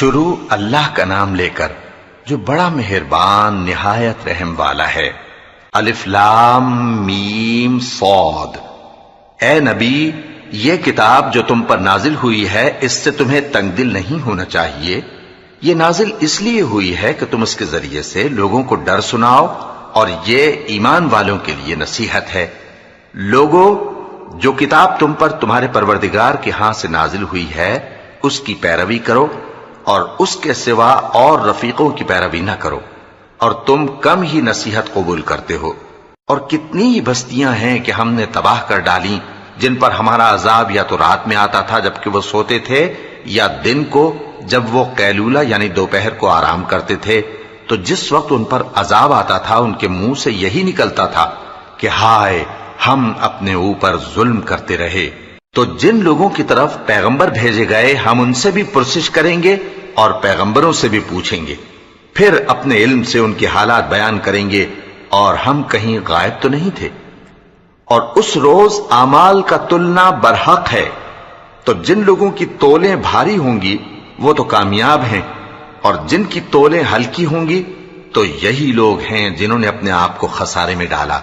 شروع اللہ کا نام لے کر جو بڑا مہربان نہایت رحم والا ہے۔ الف لام میم صاد۔ اے نبی، یہ کتاب جو تم پر نازل ہوئی ہے اس سے تمہیں تنگ دل نہیں ہونا چاہیے۔ یہ نازل اس لیے ہوئی ہے کہ تم اس کے ذریعے سے لوگوں کو ڈر سناؤ، اور یہ ایمان والوں کے لیے نصیحت ہے۔ لوگوں، جو کتاب تم پر تمہارے پروردگار کے ہاں سے نازل ہوئی ہے اس کی پیروی کرو، اور اس کے سوا اور رفیقوں کی پیروی نہ کرو، اور تم کم ہی نصیحت قبول کرتے ہو۔ اور کتنی ہی بستیاں ہیں کہ ہم نے تباہ کر ڈالی جن پر ہمارا عذاب یا تو رات میں آتا تھا جبکہ وہ سوتے تھے، یا دن کو جب وہ قیلولہ یعنی دوپہر کو آرام کرتے تھے، تو جس وقت ان پر عذاب آتا تھا ان کے منہ سے یہی نکلتا تھا کہ ہائے، ہم اپنے اوپر ظلم کرتے رہے۔ تو جن لوگوں کی طرف پیغمبر بھیجے گئے ہم ان سے بھی پرسش کریں گے اور پیغمبروں سے بھی پوچھیں گے، پھر اپنے علم سے ان کے حالات بیان کریں گے، اور ہم کہیں غائب تو نہیں تھے۔ اور اس روز اعمال کا تلنا برحق ہے، تو جن لوگوں کی تولیں بھاری ہوں گی وہ تو کامیاب ہیں، اور جن کی تولیں ہلکی ہوں گی تو یہی لوگ ہیں جنہوں نے اپنے آپ کو خسارے میں ڈالا،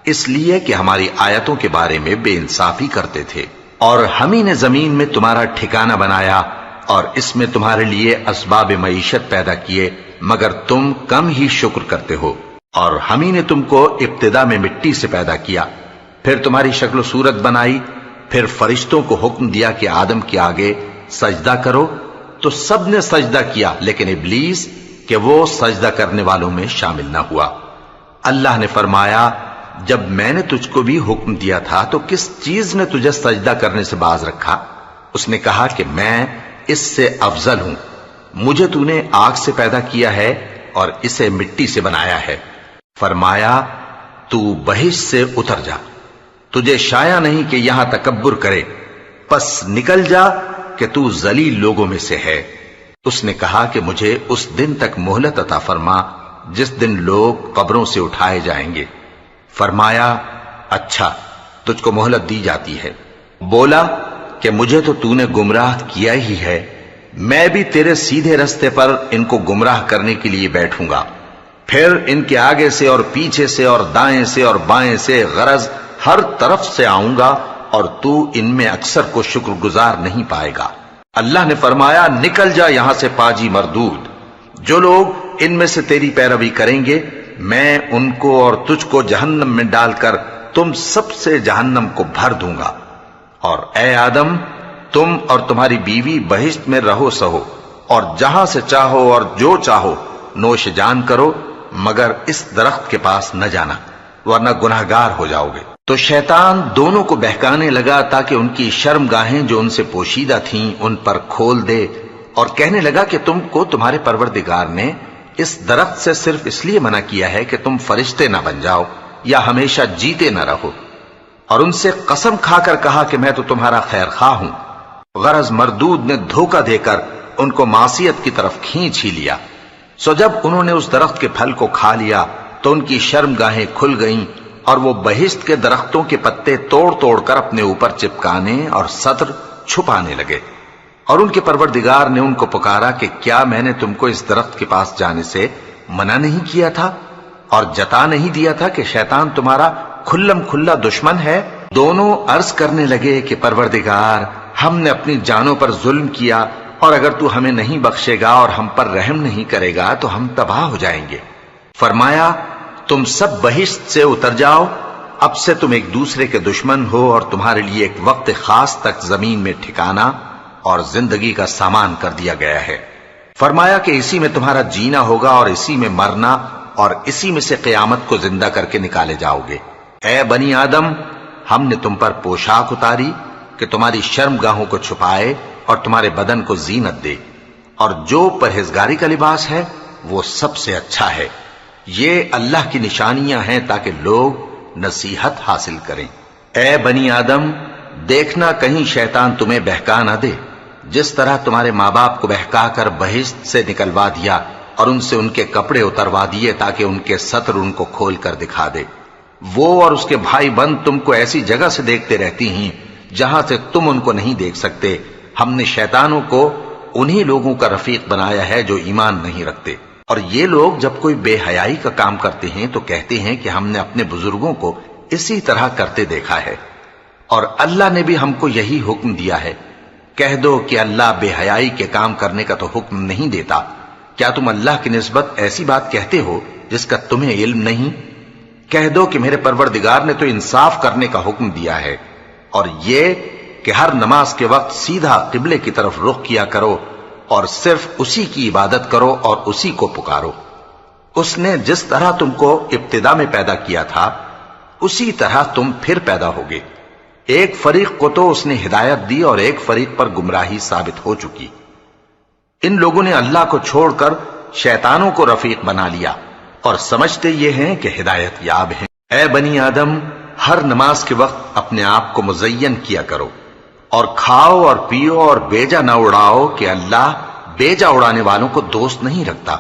اس لیے کہ ہماری آیتوں کے بارے میں بے انصافی کرتے تھے۔ اور ہم ہی نے زمین میں تمہارا ٹھکانہ بنایا اور اس میں تمہارے لیے اسباب معیشت پیدا کیے، مگر تم کم ہی شکر کرتے ہو۔ اور ہم ہی نے تم کو ابتدا میں مٹی سے پیدا کیا، پھر تمہاری شکل و صورت بنائی، پھر فرشتوں کو حکم دیا کہ آدم کے آگے سجدہ کرو، تو سب نے سجدہ کیا لیکن ابلیس کہ وہ سجدہ کرنے والوں میں شامل نہ ہوا۔ اللہ نے فرمایا، جب میں نے تجھ کو بھی حکم دیا تھا تو کس چیز نے تجھے سجدہ کرنے سے باز رکھا؟ اس نے کہا کہ میں اس سے افضل ہوں، مجھے تو نے آگ سے پیدا کیا ہے اور اسے مٹی سے بنایا ہے۔ فرمایا، تو بہشت سے اتر جا، تجھے شایع نہیں کہ یہاں تکبر کرے، پس نکل جا کہ تو ذلیل لوگوں میں سے ہے۔ اس نے کہا کہ مجھے اس دن تک مہلت عطا فرما جس دن لوگ قبروں سے اٹھائے جائیں گے۔ فرمایا، اچھا، تجھ کو مہلت دی جاتی ہے۔ بولا کہ مجھے تو نے گمراہ کیا ہی ہے، میں بھی تیرے سیدھے رستے پر ان کو گمراہ کرنے کے لیے بیٹھوں گا، پھر ان کے آگے سے اور پیچھے سے اور دائیں سے اور بائیں سے غرض ہر طرف سے آؤں گا، اور تو ان میں اکثر کو شکر گزار نہیں پائے گا۔ اللہ نے فرمایا، نکل جا یہاں سے پاجی مردود، جو لوگ ان میں سے تیری پیروی کریں گے میں ان کو اور تجھ کو جہنم میں ڈال کر تم سب سے جہنم کو بھر دوں گا۔ اور اے آدم، تم اور تمہاری بیوی بہشت میں رہو سہو، اور جہاں سے چاہو اور جو چاہو نوش جان کرو، مگر اس درخت کے پاس نہ جانا ورنہ گناہگار ہو جاؤ گے۔ تو شیطان دونوں کو بہکانے لگا تاکہ ان کی شرم گاہیں جو ان سے پوشیدہ تھیں ان پر کھول دے، اور کہنے لگا کہ تم کو تمہارے پروردگار نے اس درخت سے صرف اس لیے منع کیا ہے کہ تم فرشتے نہ بن جاؤ یا ہمیشہ جیتے نہ رہو۔ اور ان سے قسم کھا کر کہا کہ میں تو تمہارا خیر خواہ ہوں۔ غرض مردود نے دھوکہ دے کر ان کو معصیت کی طرف کھینچ ہی لیا۔ سو جب انہوں نے اس درخت کے پھل کو کھا لیا تو ان کی شرم گاہیں کھل گئیں، اور وہ بہشت کے درختوں کے پتے توڑ توڑ کر اپنے اوپر چپکانے اور سطر چھپانے لگے۔ اور ان کے پروردگار نے ان کو پکارا کہ کیا میں نے تم کو اس درخت کے پاس جانے سے منع نہیں کیا تھا اور جتا نہیں دیا تھا کہ شیطان تمہارا کھلم کھلا دشمن ہے؟ دونوں عرض کرنے لگے کہ پروردگار، ہم نے اپنی جانوں پر ظلم کیا، اور اگر تو ہمیں نہیں بخشے گا اور ہم پر رحم نہیں کرے گا تو ہم تباہ ہو جائیں گے۔ فرمایا، تم سب بہشت سے اتر جاؤ، اب سے تم ایک دوسرے کے دشمن ہو، اور تمہارے لیے ایک وقت خاص تک زمین میں ٹھکانا اور زندگی کا سامان کر دیا گیا ہے۔ فرمایا کہ اسی میں تمہارا جینا ہوگا اور اسی میں مرنا، اور اسی میں سے قیامت کو زندہ کر کے نکالے جاؤ گے۔ اے بنی آدم، ہم نے تم پر پوشاک اتاری کہ تمہاری شرم گاہوں کو چھپائے اور تمہارے بدن کو زینت دے، اور جو پرہیزگاری کا لباس ہے وہ سب سے اچھا ہے۔ یہ اللہ کی نشانیاں ہیں تاکہ لوگ نصیحت حاصل کریں۔ اے بنی آدم، دیکھنا کہیں شیطان تمہیں بہکا نہ دے، جس طرح تمہارے ماں باپ کو بہکا کر بہشت سے نکلوا دیا اور ان سے ان کے کپڑے اتروا دیے تاکہ ان کے سطر ان کو کھول کر دکھا دے۔ وہ اور اس کے بھائی بند تم کو ایسی جگہ سے دیکھتے رہتی ہیں جہاں سے تم ان کو نہیں دیکھ سکتے۔ ہم نے شیطانوں کو انہی لوگوں کا رفیق بنایا ہے جو ایمان نہیں رکھتے۔ اور یہ لوگ جب کوئی بے حیائی کا کام کرتے ہیں تو کہتے ہیں کہ ہم نے اپنے بزرگوں کو اسی طرح کرتے دیکھا ہے، اور اللہ نے بھی ہم کو یہی حکم دیا ہے۔ کہہ دو کہ اللہ بے حیائی کے کام کرنے کا تو حکم نہیں دیتا، کیا تم اللہ کی نسبت ایسی بات کہتے ہو جس کا تمہیں علم نہیں؟ کہہ دو کہ میرے پروردگار نے تو انصاف کرنے کا حکم دیا ہے، اور یہ کہ ہر نماز کے وقت سیدھا قبلے کی طرف رخ کیا کرو اور صرف اسی کی عبادت کرو اور اسی کو پکارو۔ اس نے جس طرح تم کو ابتدا میں پیدا کیا تھا اسی طرح تم پھر پیدا ہوگے۔ ایک فریق کو تو اس نے ہدایت دی اور ایک فریق پر گمراہی ثابت ہو چکی۔ ان لوگوں نے اللہ کو چھوڑ کر شیطانوں کو رفیق بنا لیا اور سمجھتے یہ ہیں کہ ہدایت یاب ہیں۔ اے بنی آدم، ہر نماز کے وقت اپنے آپ کو مزین کیا کرو، اور کھاؤ اور پیو اور بیجا نہ اڑاؤ کہ اللہ بیجا اڑانے والوں کو دوست نہیں رکھتا۔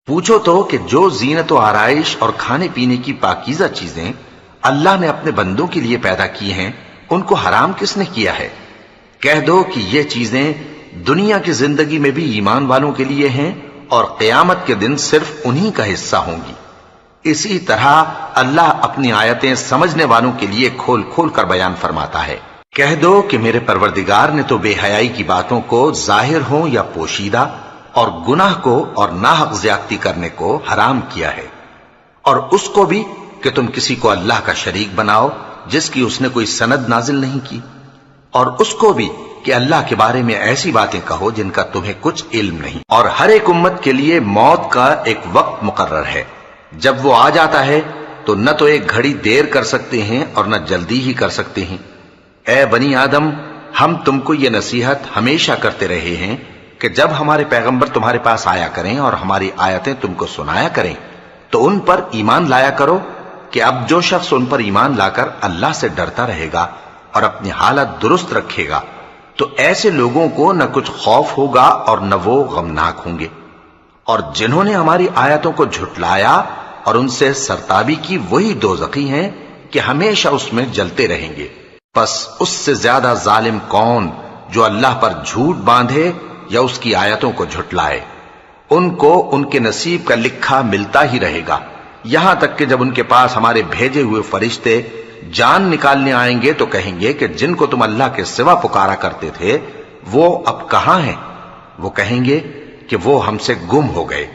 پوچھو تو کہ جو زینت و آرائش اور کھانے پینے کی پاکیزہ چیزیں اللہ نے اپنے بندوں کے لیے پیدا کی ہیں ان کو حرام کس نے کیا ہے؟ کہہ دو کہ یہ چیزیں دنیا کی زندگی میں بھی ایمان والوں کے لیے ہیں اور قیامت کے دن صرف انہی کا حصہ ہوں گی۔ اسی طرح اللہ اپنی آیتیں سمجھنے والوں کے لیے کھول کھول کر بیان فرماتا ہے۔ کہہ دو کہ میرے پروردگار نے تو بے حیائی کی باتوں کو ظاہر ہوں یا پوشیدہ اور گناہ کو اور ناحق زیادتی کرنے کو حرام کیا ہے، اور اس کو بھی کہ تم کسی کو اللہ کا شریک بناؤ جس کی اس نے کوئی سند نازل نہیں کی، اور اس کو بھی کہ اللہ کے بارے میں ایسی باتیں کہو جن کا تمہیں کچھ علم نہیں۔ اور ہر ایک امت کے لیے موت کا ایک وقت مقرر ہے، جب وہ آ جاتا ہے تو نہ تو ایک گھڑی دیر کر سکتے ہیں اور نہ جلدی ہی کر سکتے ہیں۔ اے بنی آدم، ہم تم کو یہ نصیحت ہمیشہ کرتے رہے ہیں کہ جب ہمارے پیغمبر تمہارے پاس آیا کریں اور ہماری آیتیں تم کو سنایا کریں تو ان پر ایمان لایا کرو، کہ اب جو شخص ان پر ایمان لا کر اللہ سے ڈرتا رہے گا اور اپنی حالت درست رکھے گا تو ایسے لوگوں کو نہ کچھ خوف ہوگا اور نہ وہ غمناک ہوں گے۔ اور جنہوں نے ہماری آیتوں کو جھٹلایا اور ان سے سرتابی کی وہی دوزخی ہیں کہ ہمیشہ اس میں جلتے رہیں گے۔ پس اس سے زیادہ ظالم کون جو اللہ پر جھوٹ باندھے یا اس کی آیتوں کو جھٹلائے؟ ان کو ان کے نصیب کا لکھا ملتا ہی رہے گا، یہاں تک کہ جب ان کے پاس ہمارے بھیجے ہوئے فرشتے جان نکالنے آئیں گے تو کہیں گے کہ جن کو تم اللہ کے سوا پکارا کرتے تھے وہ اب کہاں ہیں؟ وہ کہیں گے کہ وہ ہم سے گم ہو گئے،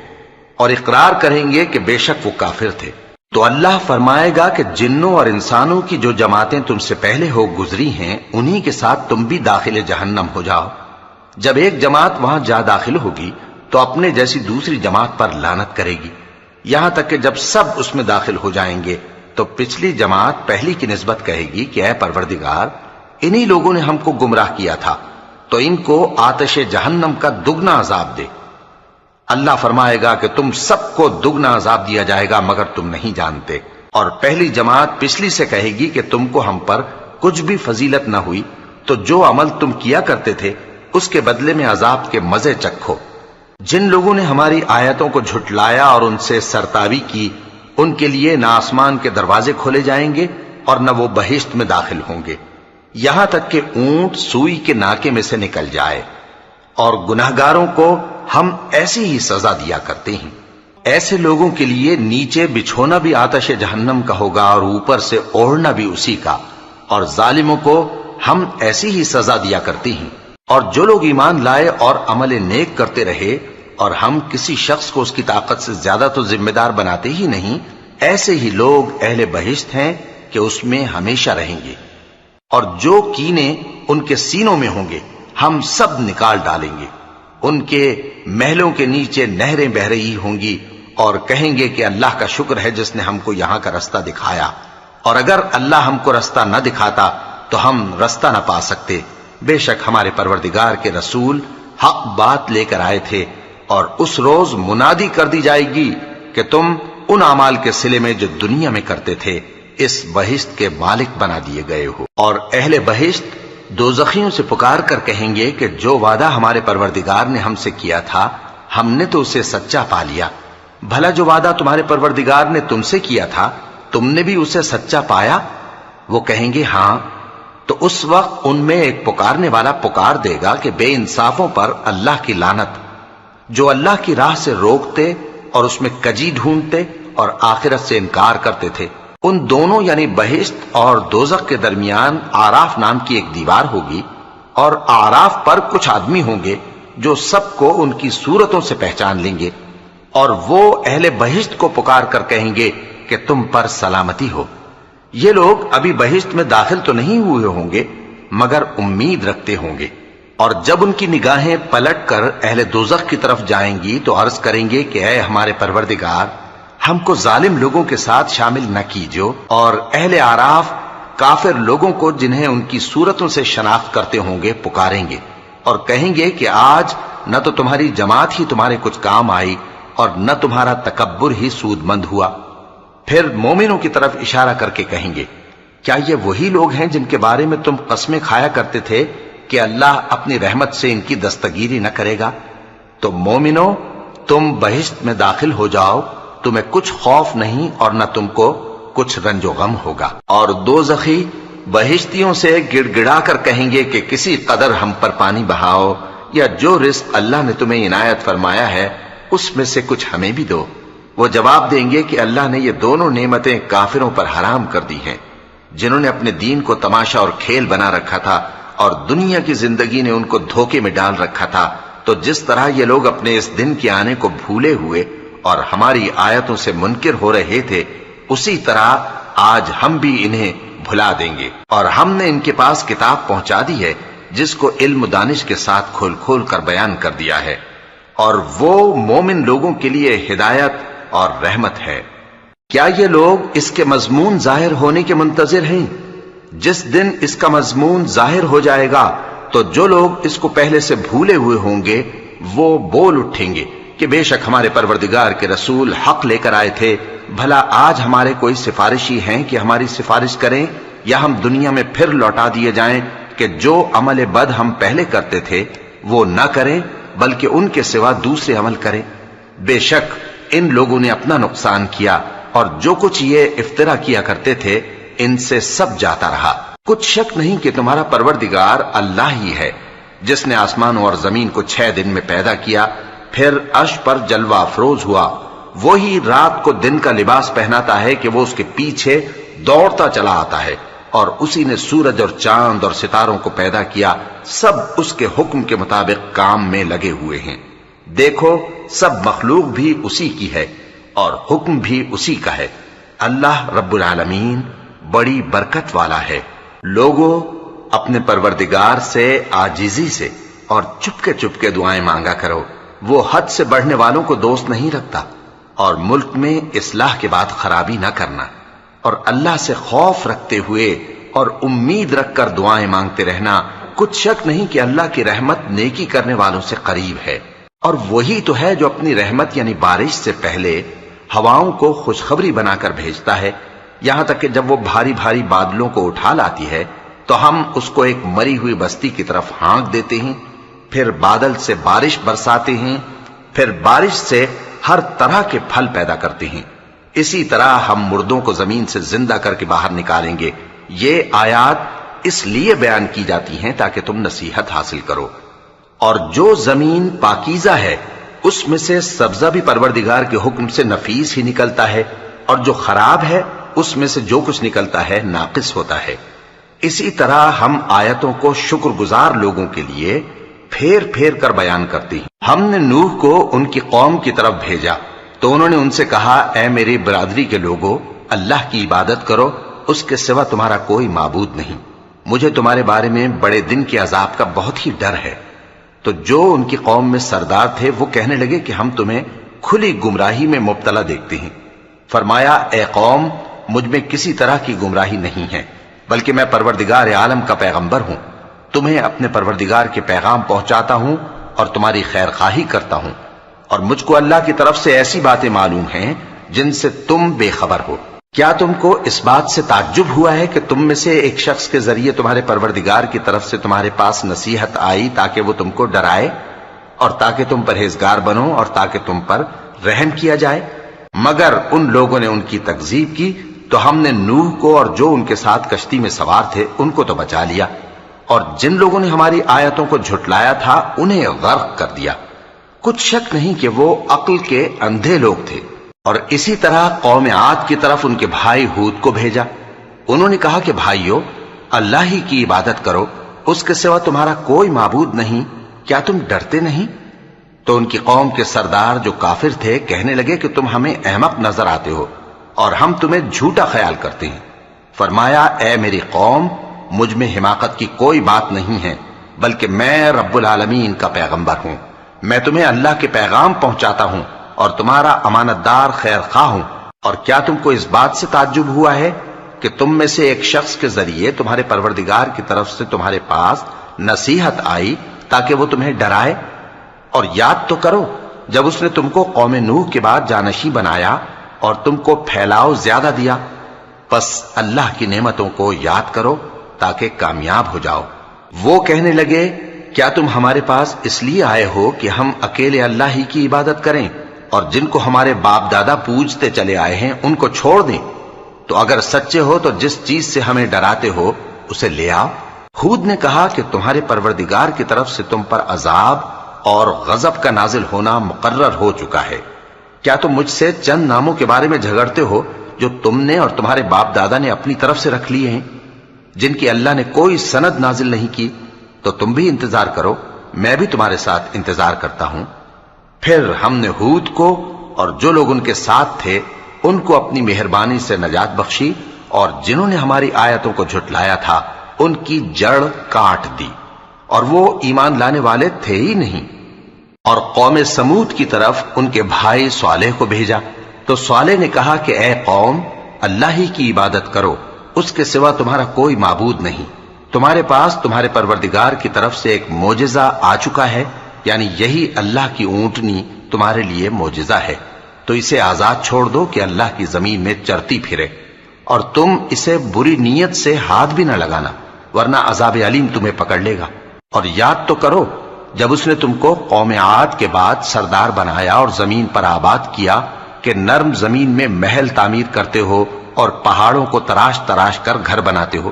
اور اقرار کریں گے کہ بے شک وہ کافر تھے۔ تو اللہ فرمائے گا کہ جنوں اور انسانوں کی جو جماعتیں تم سے پہلے ہو گزری ہیں انہی کے ساتھ تم بھی داخل جہنم ہو جاؤ۔ جب ایک جماعت وہاں جا داخل ہوگی تو اپنے جیسی دوسری جماعت پر لعنت کرے گی، یہاں تک کہ جب سب اس میں داخل ہو جائیں گے تو پچھلی جماعت پہلی کی نسبت کہے گی کہ اے پروردگار، انہی لوگوں نے ہم کو گمراہ کیا تھا، تو ان کو آتش جہنم کا دگنا عذاب دے۔ اللہ فرمائے گا کہ تم سب کو دگنا عذاب دیا جائے گا مگر تم نہیں جانتے۔ اور پہلی جماعت پچھلی سے کہے گی کہ تم کو ہم پر کچھ بھی فضیلت نہ ہوئی، تو جو عمل تم کیا کرتے تھے اس کے بدلے میں عذاب کے مزے چکھو۔ جن لوگوں نے ہماری آیتوں کو جھٹلایا اور ان سے سرتابی کی ان کے لیے نہ آسمان کے دروازے کھولے جائیں گے اور نہ وہ بہشت میں داخل ہوں گے، یہاں تک کہ اونٹ سوئی کے ناکے میں سے نکل جائے۔ اور گناہگاروں کو ہم ایسی ہی سزا دیا کرتے ہیں۔ ایسے لوگوں کے لیے نیچے بچھونا بھی آتش جہنم کا ہوگا اور اوپر سے اوڑھنا بھی اسی کا، اور ظالموں کو ہم ایسی ہی سزا دیا کرتے ہیں۔ اور جو لوگ ایمان لائے اور عمل نیک کرتے رہے اور ہم کسی شخص کو اس کی طاقت سے زیادہ تو ذمہ دار بناتے ہی نہیں، ایسے ہی لوگ اہل بہشت ہیں کہ اس میں ہمیشہ رہیں گے۔ اور جو کینے ان کے سینوں میں ہوں گے ہم سب نکال ڈالیں گے، ان کے محلوں کے نیچے نہریں بہ رہی ہوں گی، اور کہیں گے کہ اللہ کا شکر ہے جس نے ہم کو یہاں کا رستہ دکھایا، اور اگر اللہ ہم کو رستہ نہ دکھاتا تو ہم رستہ نہ پا سکتے۔ بے شک ہمارے پروردگار کے رسول حق بات لے کر آئے تھے، اور اس روز منادی کر دی جائے گی کہ تم ان اعمال کے صلے میں جو دنیا میں کرتے تھے اس بہشت کے مالک بنا دیے گئے ہو۔ اور اہل بہشت دوزخیوں سے پکار کر کہیں گے کہ جو وعدہ ہمارے پروردگار نے ہم سے کیا تھا ہم نے تو اسے سچا پا لیا، بھلا جو وعدہ تمہارے پروردگار نے تم سے کیا تھا تم نے بھی اسے سچا پایا؟ وہ کہیں گے ہاں۔ تو اس وقت ان میں ایک پکارنے والا پکار دے گا کہ بے انصافوں پر اللہ کی لعنت، جو اللہ کی راہ سے روکتے اور اس میں کجی ڈھونڈتے اور آخرت سے انکار کرتے تھے۔ ان دونوں یعنی بہشت اور دوزخ کے درمیان آراف نام کی ایک دیوار ہوگی، اور آراف پر کچھ آدمی ہوں گے جو سب کو ان کی صورتوں سے پہچان لیں گے، اور وہ اہل بہشت کو پکار کر کہیں گے کہ تم پر سلامتی ہو۔ یہ لوگ ابھی بہشت میں داخل تو نہیں ہوئے ہوں گے مگر امید رکھتے ہوں گے، اور جب ان کی نگاہیں پلٹ کر اہل دوزخ کی طرف جائیں گی تو عرض کریں گے کہ اے ہمارے پروردگار، ہم کو ظالم لوگوں کے ساتھ شامل نہ کیجو۔ اور اہل آراف کافر لوگوں کو جنہیں ان کی صورتوں سے شناخت کرتے ہوں گے پکاریں گے اور کہیں گے کہ آج نہ تو تمہاری جماعت ہی تمہارے کچھ کام آئی اور نہ تمہارا تکبر ہی سود مند ہوا۔ پھر مومنوں کی طرف اشارہ کر کے کہیں گے، کیا یہ وہی لوگ ہیں جن کے بارے میں تم قسمیں کھایا کرتے تھے کہ اللہ اپنی رحمت سے ان کی دستگیری نہ کرے گا؟ تو مومنوں، تم بہشت میں داخل ہو جاؤ، تمہیں کچھ خوف نہیں اور نہ تم کو کچھ رنج و غم ہوگا۔ اور دوزخی بہشتیوں سے گڑ گڑا کر کہیں گے کہ کسی قدر ہم پر پانی بہاؤ، یا جو رزق اللہ نے تمہیں عنایت فرمایا ہے اس میں سے کچھ ہمیں بھی دو۔ وہ جواب دیں گے کہ اللہ نے یہ دونوں نعمتیں کافروں پر حرام کر دی ہیں، جنہوں نے اپنے دین کو تماشا اور کھیل بنا رکھا تھا اور دنیا کی زندگی نے ان کو دھوکے میں ڈال رکھا تھا۔ تو جس طرح یہ لوگ اپنے اس دن کے آنے کو بھولے ہوئے اور ہماری آیتوں سے منکر ہو رہے تھے، اسی طرح آج ہم بھی انہیں بھلا دیں گے۔ اور ہم نے ان کے پاس کتاب پہنچا دی ہے جس کو علم و دانش کے ساتھ کھول کھول کر بیان کر دیا ہے، اور وہ مومن لوگوں کے لیے ہدایت اور رحمت ہے۔ کیا یہ لوگ اس کے مضمون ظاہر ہونے کے منتظر ہیں؟ جس دن اس کا مضمون ظاہر ہو جائے گا تو جو لوگ اس کو پہلے سے بھولے ہوئے ہوں گے وہ بول اٹھیں گے کہ بے شک ہمارے پروردگار کے رسول حق لے کر آئے تھے، بھلا آج ہمارے کوئی سفارشی ہیں کہ ہماری سفارش کریں، یا ہم دنیا میں پھر لوٹا دیے جائیں کہ جو عمل بد ہم پہلے کرتے تھے وہ نہ کریں بلکہ ان کے سوا دوسرے عمل کریں۔ بے شک ان لوگوں نے اپنا نقصان کیا، اور جو کچھ یہ افترا کیا کرتے تھے ان سے سب جاتا رہا۔ کچھ شک نہیں کہ تمہارا پروردگار اللہ ہی ہے جس نے آسمانوں اور زمین کو 6 دن میں پیدا کیا، پھر عرش پر جلوہ افروز ہوا۔ وہی رات کو دن کا لباس پہناتا ہے کہ وہ اس کے پیچھے دوڑتا چلا آتا ہے، اور اسی نے سورج اور چاند اور ستاروں کو پیدا کیا، سب اس کے حکم کے مطابق کام میں لگے ہوئے ہیں۔ دیکھو، سب مخلوق بھی اسی کی ہے اور حکم بھی اسی کا ہے۔ اللہ رب العالمین بڑی برکت والا ہے۔ لوگوں، اپنے پروردگار سے عاجزی سے اور چپکے دعائیں مانگا کرو، وہ حد سے بڑھنے والوں کو دوست نہیں رکھتا، اور ملک میں اصلاح کے بعد خرابی نہ کرنا، اور اللہ سے خوف رکھتے ہوئے اور امید رکھ کر دعائیں مانگتے رہنا۔ کچھ شک نہیں کہ اللہ کی رحمت نیکی کرنے والوں سے قریب ہے، اور وہی تو ہے جو اپنی رحمت یعنی بارش سے پہلے ہواؤں کو خوشخبری بنا کر بھیجتا ہے، یہاں تک کہ جب وہ بھاری بھاری بادلوں کو اٹھا لاتی ہے تو ہم اس کو ایک مری ہوئی بستی کی طرف ہانک دیتے ہیں، پھر بادل سے بارش برساتے ہیں، پھر بارش سے ہر طرح کے پھل پیدا کرتے ہیں۔ اسی طرح ہم مردوں کو زمین سے زندہ کر کے باہر نکالیں گے۔ یہ آیات اس لیے بیان کی جاتی ہیں تاکہ تم نصیحت حاصل کرو۔ اور جو زمین پاکیزہ ہے اس میں سے سبزہ بھی پروردگار کے حکم سے نفیس ہی نکلتا ہے، اور جو خراب ہے اس میں سے جو کچھ نکلتا ہے ناقص ہوتا ہے۔ اسی طرح ہم آیتوں کو شکر گزار لوگوں کے لیے پھیر پھیر کر بیان کرتے ہیں۔ ہم نے نوح کو ان کی قوم کی طرف بھیجا تو انہوں نے ان سے کہا، اے میری برادری کے لوگوں، اللہ کی عبادت کرو، اس کے سوا تمہارا کوئی معبود نہیں۔ مجھے تمہارے بارے میں بڑے دن کے عذاب کا بہت ہی ڈر ہے۔ تو جو ان کی قوم میں سردار تھے وہ کہنے لگے کہ ہم تمہیں کھلی گمراہی میں مبتلا دیکھتے ہیں۔ فرمایا، اے قوم، مجھ میں کسی طرح کی گمراہی نہیں ہے، بلکہ میں پروردگار عالم کا پیغمبر ہوں، تمہیں اپنے پروردگار کے پیغام پہنچاتا ہوں اور تمہاری خیر خواہی کرتا ہوں، اور مجھ کو اللہ کی طرف سے ایسی باتیں معلوم ہیں جن سے تم بے خبر ہو۔ کیا تم کو اس بات سے تعجب ہوا ہے کہ تم میں سے ایک شخص کے ذریعے تمہارے پروردگار کی طرف سے تمہارے پاس نصیحت آئی تاکہ وہ تم کو ڈرائے اور تاکہ تم پرہیزگار بنو اور تاکہ تم پر رحم کیا جائے؟ مگر ان لوگوں نے ان کی تکذیب کی تو ہم نے نوح کو اور جو ان کے ساتھ کشتی میں سوار تھے ان کو تو بچا لیا، اور جن لوگوں نے ہماری آیتوں کو جھٹلایا تھا انہیں غرق کر دیا۔ کچھ شک نہیں کہ وہ عقل کے اندھے لوگ تھے۔ اور اسی طرح قوم عاد کی طرف ان کے بھائی ہود کو بھیجا۔ انہوں نے کہا کہ بھائیو، اللہ ہی کی عبادت کرو، اس کے سوا تمہارا کوئی معبود نہیں، کیا تم ڈرتے نہیں؟ تو ان کی قوم کے سردار جو کافر تھے کہنے لگے کہ تم ہمیں احمق نظر آتے ہو اور ہم تمہیں جھوٹا خیال کرتے ہیں۔ فرمایا، اے میری قوم، مجھ میں حماقت کی کوئی بات نہیں ہے، بلکہ میں رب العالمین کا پیغمبر ہوں۔ میں تمہیں اللہ کے پیغام پہنچاتا ہوں اور تمہارا امانت دار خیر خواہ ہوں۔ اور کیا تم کو اس بات سے تعجب ہوا ہے کہ تم میں سے ایک شخص کے ذریعے تمہارے پروردگار کی طرف سے تمہارے پاس نصیحت آئی تاکہ وہ تمہیں ڈرائے؟ اور یاد تو کرو جب اس نے تم کو قوم نوح کے بعد جانشین بنایا اور تم کو پھیلاؤ زیادہ دیا۔ پس اللہ کی نعمتوں کو یاد کرو تاکہ کامیاب ہو جاؤ۔ وہ کہنے لگے، کیا تم ہمارے پاس اس لیے آئے ہو کہ ہم اکیلے اللہ ہی کی عبادت کریں اور جن کو ہمارے باپ دادا پوجتے چلے آئے ہیں ان کو چھوڑ دیں؟ تو اگر سچے ہو تو جس چیز سے ہمیں ڈراتے ہو اسے لے آؤ۔ ہود نے کہا کہ تمہارے پروردگار کی طرف سے تم پر عذاب اور غضب کا نازل ہونا مقرر ہو چکا ہے۔ کیا تم مجھ سے چند ناموں کے بارے میں جھگڑتے ہو جو تم نے اور تمہارے باپ دادا نے اپنی طرف سے رکھ لیے ہیں، جن کی اللہ نے کوئی سند نازل نہیں کی؟ تو تم بھی انتظار کرو، میں بھی تمہارے ساتھ انتظار کرتا ہوں۔ پھر ہم نے ہود کو اور جو لوگ ان کے ساتھ تھے ان کو اپنی مہربانی سے نجات بخشی، اور جنہوں نے ہماری آیتوں کو جھٹلایا تھا ان کی جڑ کاٹ دی، اور وہ ایمان لانے والے تھے ہی نہیں۔ اور قوم سمود کی طرف ان کے بھائی صالح کو بھیجا، تو صالح نے کہا کہ اے قوم، اللہ ہی کی عبادت کرو، اس کے سوا تمہارا کوئی معبود نہیں۔ تمہارے پاس تمہارے پروردگار کی طرف سے ایک معجزہ آ چکا ہے، یعنی یہی اللہ کی اونٹنی تمہارے لیے معجزہ ہے، تو اسے آزاد چھوڑ دو کہ اللہ کی زمین میں چرتی پھرے، اور تم اسے بری نیت سے ہاتھ بھی نہ لگانا، ورنہ عذاب علیم تمہیں پکڑ لے گا۔ اور یاد تو کرو جب اس نے تم کو قوم عاد کے بعد سردار بنایا اور زمین پر آباد کیا کہ نرم زمین میں محل تعمیر کرتے ہو اور پہاڑوں کو تراش تراش کر گھر بناتے ہو۔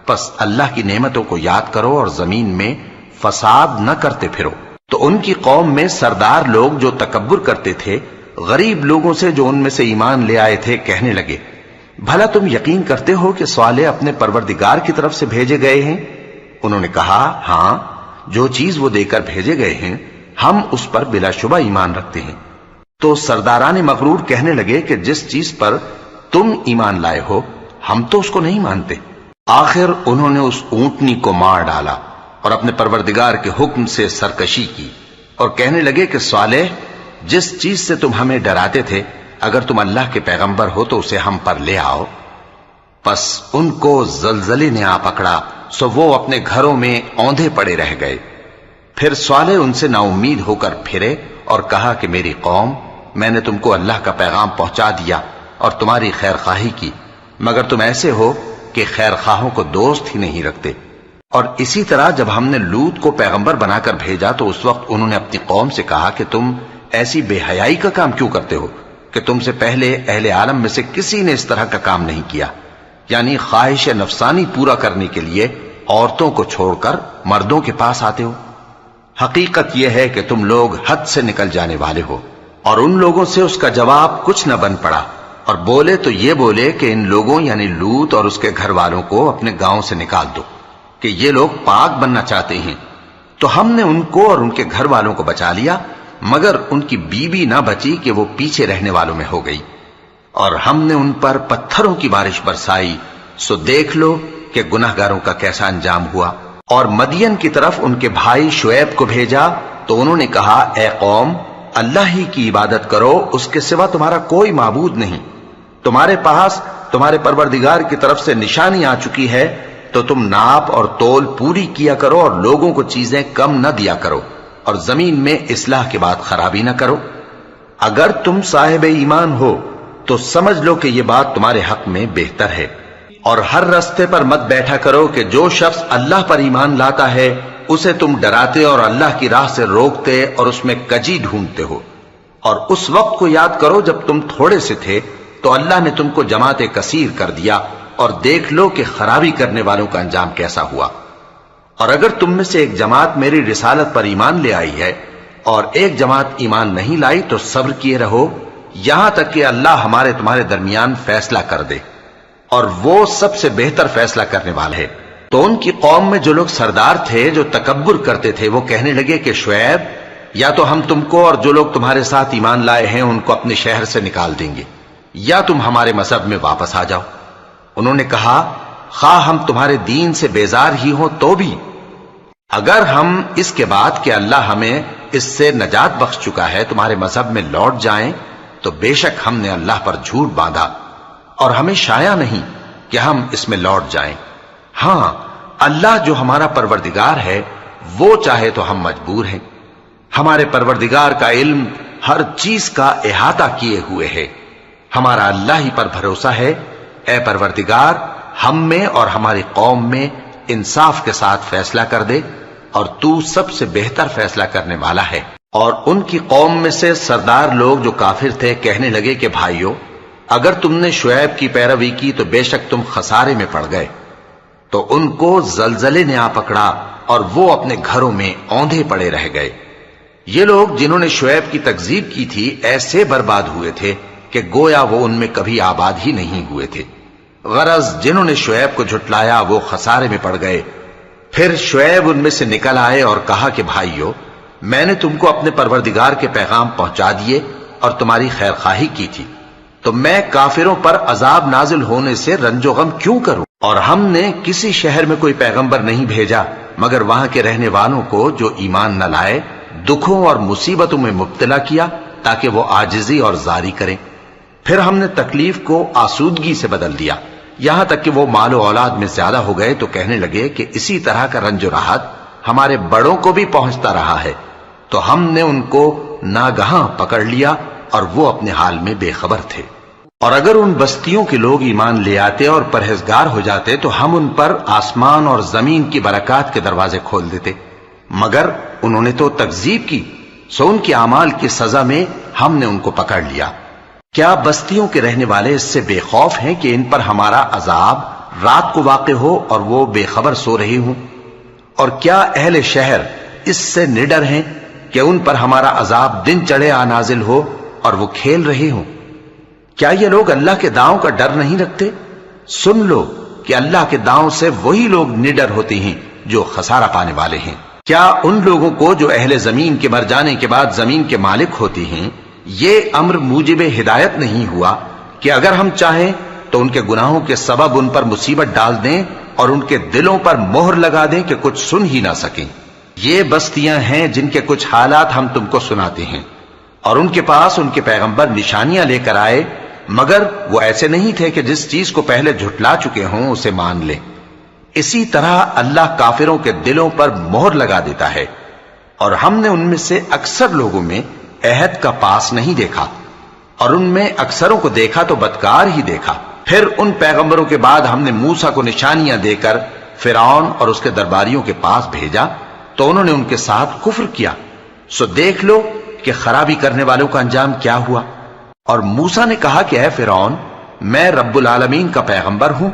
پس اللہ کی نعمتوں کو یاد کرو اور زمین میں فساد نہ کرتے پھرو۔ تو ان کی قوم میں سردار لوگ جو تکبر کرتے تھے غریب لوگوں سے جو ان میں سے ایمان لے آئے تھے کہنے لگے، بھلا تم یقین کرتے ہو کہ صالح اپنے پروردگار کی طرف سے بھیجے گئے ہیں؟ انہوں نے کہا، ہاں، جو چیز وہ دے کر بھیجے گئے ہیں ہم اس پر بلا شبہ ایمان رکھتے ہیں۔ تو سرداران مغرور کہنے لگے کہ جس چیز پر تم ایمان لائے ہو ہم تو اس کو نہیں مانتے۔ آخر انہوں نے اس اونٹنی کو مار ڈالا اور اپنے پروردگار کے حکم سے سرکشی کی، اور کہنے لگے کہ صالح، جس چیز سے تم ہمیں ڈراتے تھے اگر تم اللہ کے پیغمبر ہو تو اسے ہم پر لے آؤ۔ پس ان کو زلزلے نے آ پکڑا، سو وہ اپنے گھروں میں اوندھے پڑے رہ گئے۔ پھر صالح ان سے نا امید ہو کر پھرے اور کہا کہ میری قوم، میں نے تم کو اللہ کا پیغام پہنچا دیا اور تمہاری خیر خواہی کی، مگر تم ایسے ہو کہ خیر خواہوں کو دوست ہی نہیں رکھتے۔ اور اسی طرح جب ہم نے لوط کو پیغمبر بنا کر بھیجا تو اس وقت انہوں نے اپنی قوم سے کہا کہ تم ایسی بے حیائی کا کام کیوں کرتے ہو کہ تم سے پہلے اہل عالم میں سے کسی نے اس طرح کا کام نہیں کیا، یعنی خواہش نفسانی پورا کرنے کے لیے عورتوں کو چھوڑ کر مردوں کے پاس آتے ہو۔ حقیقت یہ ہے کہ تم لوگ حد سے نکل جانے والے ہو۔ اور ان لوگوں سے اس کا جواب کچھ نہ بن پڑا، اور بولے تو یہ بولے کہ ان لوگوں یعنی لوط اور اس کے گھر والوں کو اپنے گاؤں سے نکال دو کہ یہ لوگ پاک بننا چاہتے ہیں۔ تو ہم نے ان کو اور ان کے گھر والوں کو بچا لیا، مگر ان کی بیوی نہ بچی کہ وہ پیچھے رہنے والوں میں ہو گئی، اور ہم نے ان پر پتھروں کی بارش برسائی، سو دیکھ لو کہ گناہگاروں کا کیسا انجام ہوا۔ اور مدین کی طرف ان کے بھائی شعیب کو بھیجا تو انہوں نے کہا، اے قوم، اللہ ہی کی عبادت کرو، اس کے سوا تمہارا کوئی معبود نہیں۔ تمہارے پاس تمہارے پروردگار کی طرف سے نشانی آ چکی ہے، تو تم ناپ اور تول پوری کیا کرو اور لوگوں کو چیزیں کم نہ دیا کرو، اور زمین میں اصلاح کے بعد خرابی نہ کرو۔ اگر تم صاحب ایمان ہو تو سمجھ لو کہ یہ بات تمہارے حق میں بہتر ہے، اور ہر رستے پر مت بیٹھا کرو کہ جو شخص اللہ پر ایمان لاتا ہے اسے تم ڈراتے اور اللہ کی راہ سے روکتے اور اس میں کجی ڈھونڈتے ہو۔ اور اس وقت کو یاد کرو جب تم تھوڑے سے تھے تو اللہ نے تم کو جماعت کثیر کر دیا، اور دیکھ لو کہ خرابی کرنے والوں کا انجام کیسا ہوا۔ اور اگر تم میں سے ایک جماعت میری رسالت پر ایمان لے آئی ہے اور ایک جماعت ایمان نہیں لائی تو صبر کیے رہو یہاں تک کہ اللہ ہمارے تمہارے درمیان فیصلہ کر دے، اور وہ سب سے بہتر فیصلہ کرنے والا ہے۔ تو ان کی قوم میں جو لوگ سردار تھے جو تکبر کرتے تھے وہ کہنے لگے کہ شعیب، یا تو ہم تم کو اور جو لوگ تمہارے ساتھ ایمان لائے ہیں ان کو اپنے شہر سے نکال دیں گے، یا تم ہمارے مذہب میں واپس آ جاؤ۔ انہوں نے کہا خواہ ہم تمہارے دین سے بیزار ہی ہوں تو بھی، اگر ہم اس کے بعد کہ اللہ ہمیں اس سے نجات بخش چکا ہے تمہارے مذہب میں لوٹ جائیں تو بے شک ہم نے اللہ پر جھوٹ باندھا، اور ہمیں شایع نہیں کہ ہم اس میں لوٹ جائیں۔ ہاں، اللہ جو ہمارا پروردگار ہے وہ چاہے تو ہم مجبور ہیں۔ ہمارے پروردگار کا علم ہر چیز کا احاطہ کیے ہوئے ہے۔ ہمارا اللہ ہی پر بھروسہ ہے۔ اے پروردگار، ہم میں اور ہماری قوم میں انصاف کے ساتھ فیصلہ کر دے، اور تو سب سے بہتر فیصلہ کرنے والا ہے۔ اور ان کی قوم میں سے سردار لوگ جو کافر تھے کہنے لگے کہ بھائیو، اگر تم نے شعیب کی پیروی کی تو بے شک تم خسارے میں پڑ گئے۔ تو ان کو زلزلے نے آ پکڑا اور وہ اپنے گھروں میں اوندھے پڑے رہ گئے۔ یہ لوگ جنہوں نے شعیب کی تکذیب کی تھی ایسے برباد ہوئے تھے کہ گویا وہ ان میں کبھی آباد ہی نہیں ہوئے تھے۔ غرض جنہوں نے شعیب کو جھٹلایا وہ خسارے میں پڑ گئے۔ پھر شعیب ان میں سے نکل آئے اور کہا کہ بھائیو، میں نے تم کو اپنے پروردگار کے پیغام پہنچا دیے اور تمہاری خیر خواہی کی تھی، تو میں کافروں پر عذاب نازل ہونے سے رنج و غم کیوں کروں؟ اور ہم نے کسی شہر میں کوئی پیغمبر نہیں بھیجا مگر وہاں کے رہنے والوں کو جو ایمان نہ لائے دکھوں اور مصیبتوں میں مبتلا کیا تاکہ وہ عاجزی اور زاری کریں۔ پھر ہم نے تکلیف کو آسودگی سے بدل دیا، یہاں تک کہ وہ مال و اولاد میں زیادہ ہو گئے تو کہنے لگے کہ اسی طرح کا رنج و راحت ہمارے بڑوں کو بھی پہنچتا رہا ہے، تو ہم نے ان کو ناگہاں پکڑ لیا اور وہ اپنے حال میں بے خبر تھے۔ اور اگر ان بستیوں کے لوگ ایمان لے آتے اور پرہیزگار ہو جاتے تو ہم ان پر آسمان اور زمین کی برکات کے دروازے کھول دیتے، مگر انہوں نے تو تکذیب کی، سو ان کے اعمال کی سزا میں ہم نے ان کو پکڑ لیا۔ کیا بستیوں کے رہنے والے اس سے بے خوف ہیں کہ ان پر ہمارا عذاب رات کو واقع ہو اور وہ بے خبر سو رہی ہوں؟ اور کیا اہل شہر اس سے نڈر ہیں کہ ان پر ہمارا عذاب دن چڑھے آ نازل ہو اور وہ کھیل رہے ہوں؟ کیا یہ لوگ اللہ کے داؤں کا ڈر نہیں رکھتے؟ سن لو کہ اللہ کے داؤں سے وہی لوگ نڈر ہوتے ہیں جو خسارہ پانے والے ہیں۔ کیا ان لوگوں کو جو اہل زمین کے مر جانے کے بعد زمین کے مالک ہوتے ہیں یہ امر موجب ہدایت نہیں ہوا کہ اگر ہم چاہیں تو ان کے گناہوں کے سبب ان پر مصیبت ڈال دیں اور ان کے دلوں پر مہر لگا دیں کہ کچھ سن ہی نہ سکیں؟ یہ بستیاں ہیں جن کے کچھ حالات ہم تم کو سناتے ہیں، اور ان کے پاس ان کے پیغمبر نشانیاں لے کر آئے، مگر وہ ایسے نہیں تھے کہ جس چیز کو پہلے جھٹلا چکے ہوں اسے مان لیں۔ اسی طرح اللہ کافروں کے دلوں پر مہر لگا دیتا ہے، اور ہم نے ان میں سے اکثر لوگوں میں عہد کا پاس نہیں دیکھا، اور ان میں اکثروں کو دیکھا تو بدکار ہی دیکھا۔ پھر ان پیغمبروں کے بعد ہم نے موسیٰ کو نشانیاں دے کر فرعون اور اس کے درباریوں کے پاس بھیجا تو انہوں نے ان کے ساتھ کفر کیا، سو دیکھ لو کہ خرابی کرنے والوں کا انجام کیا ہوا۔ اور موسیٰ نے کہا کہ اے فرعون، میں رب العالمین کا پیغمبر ہوں،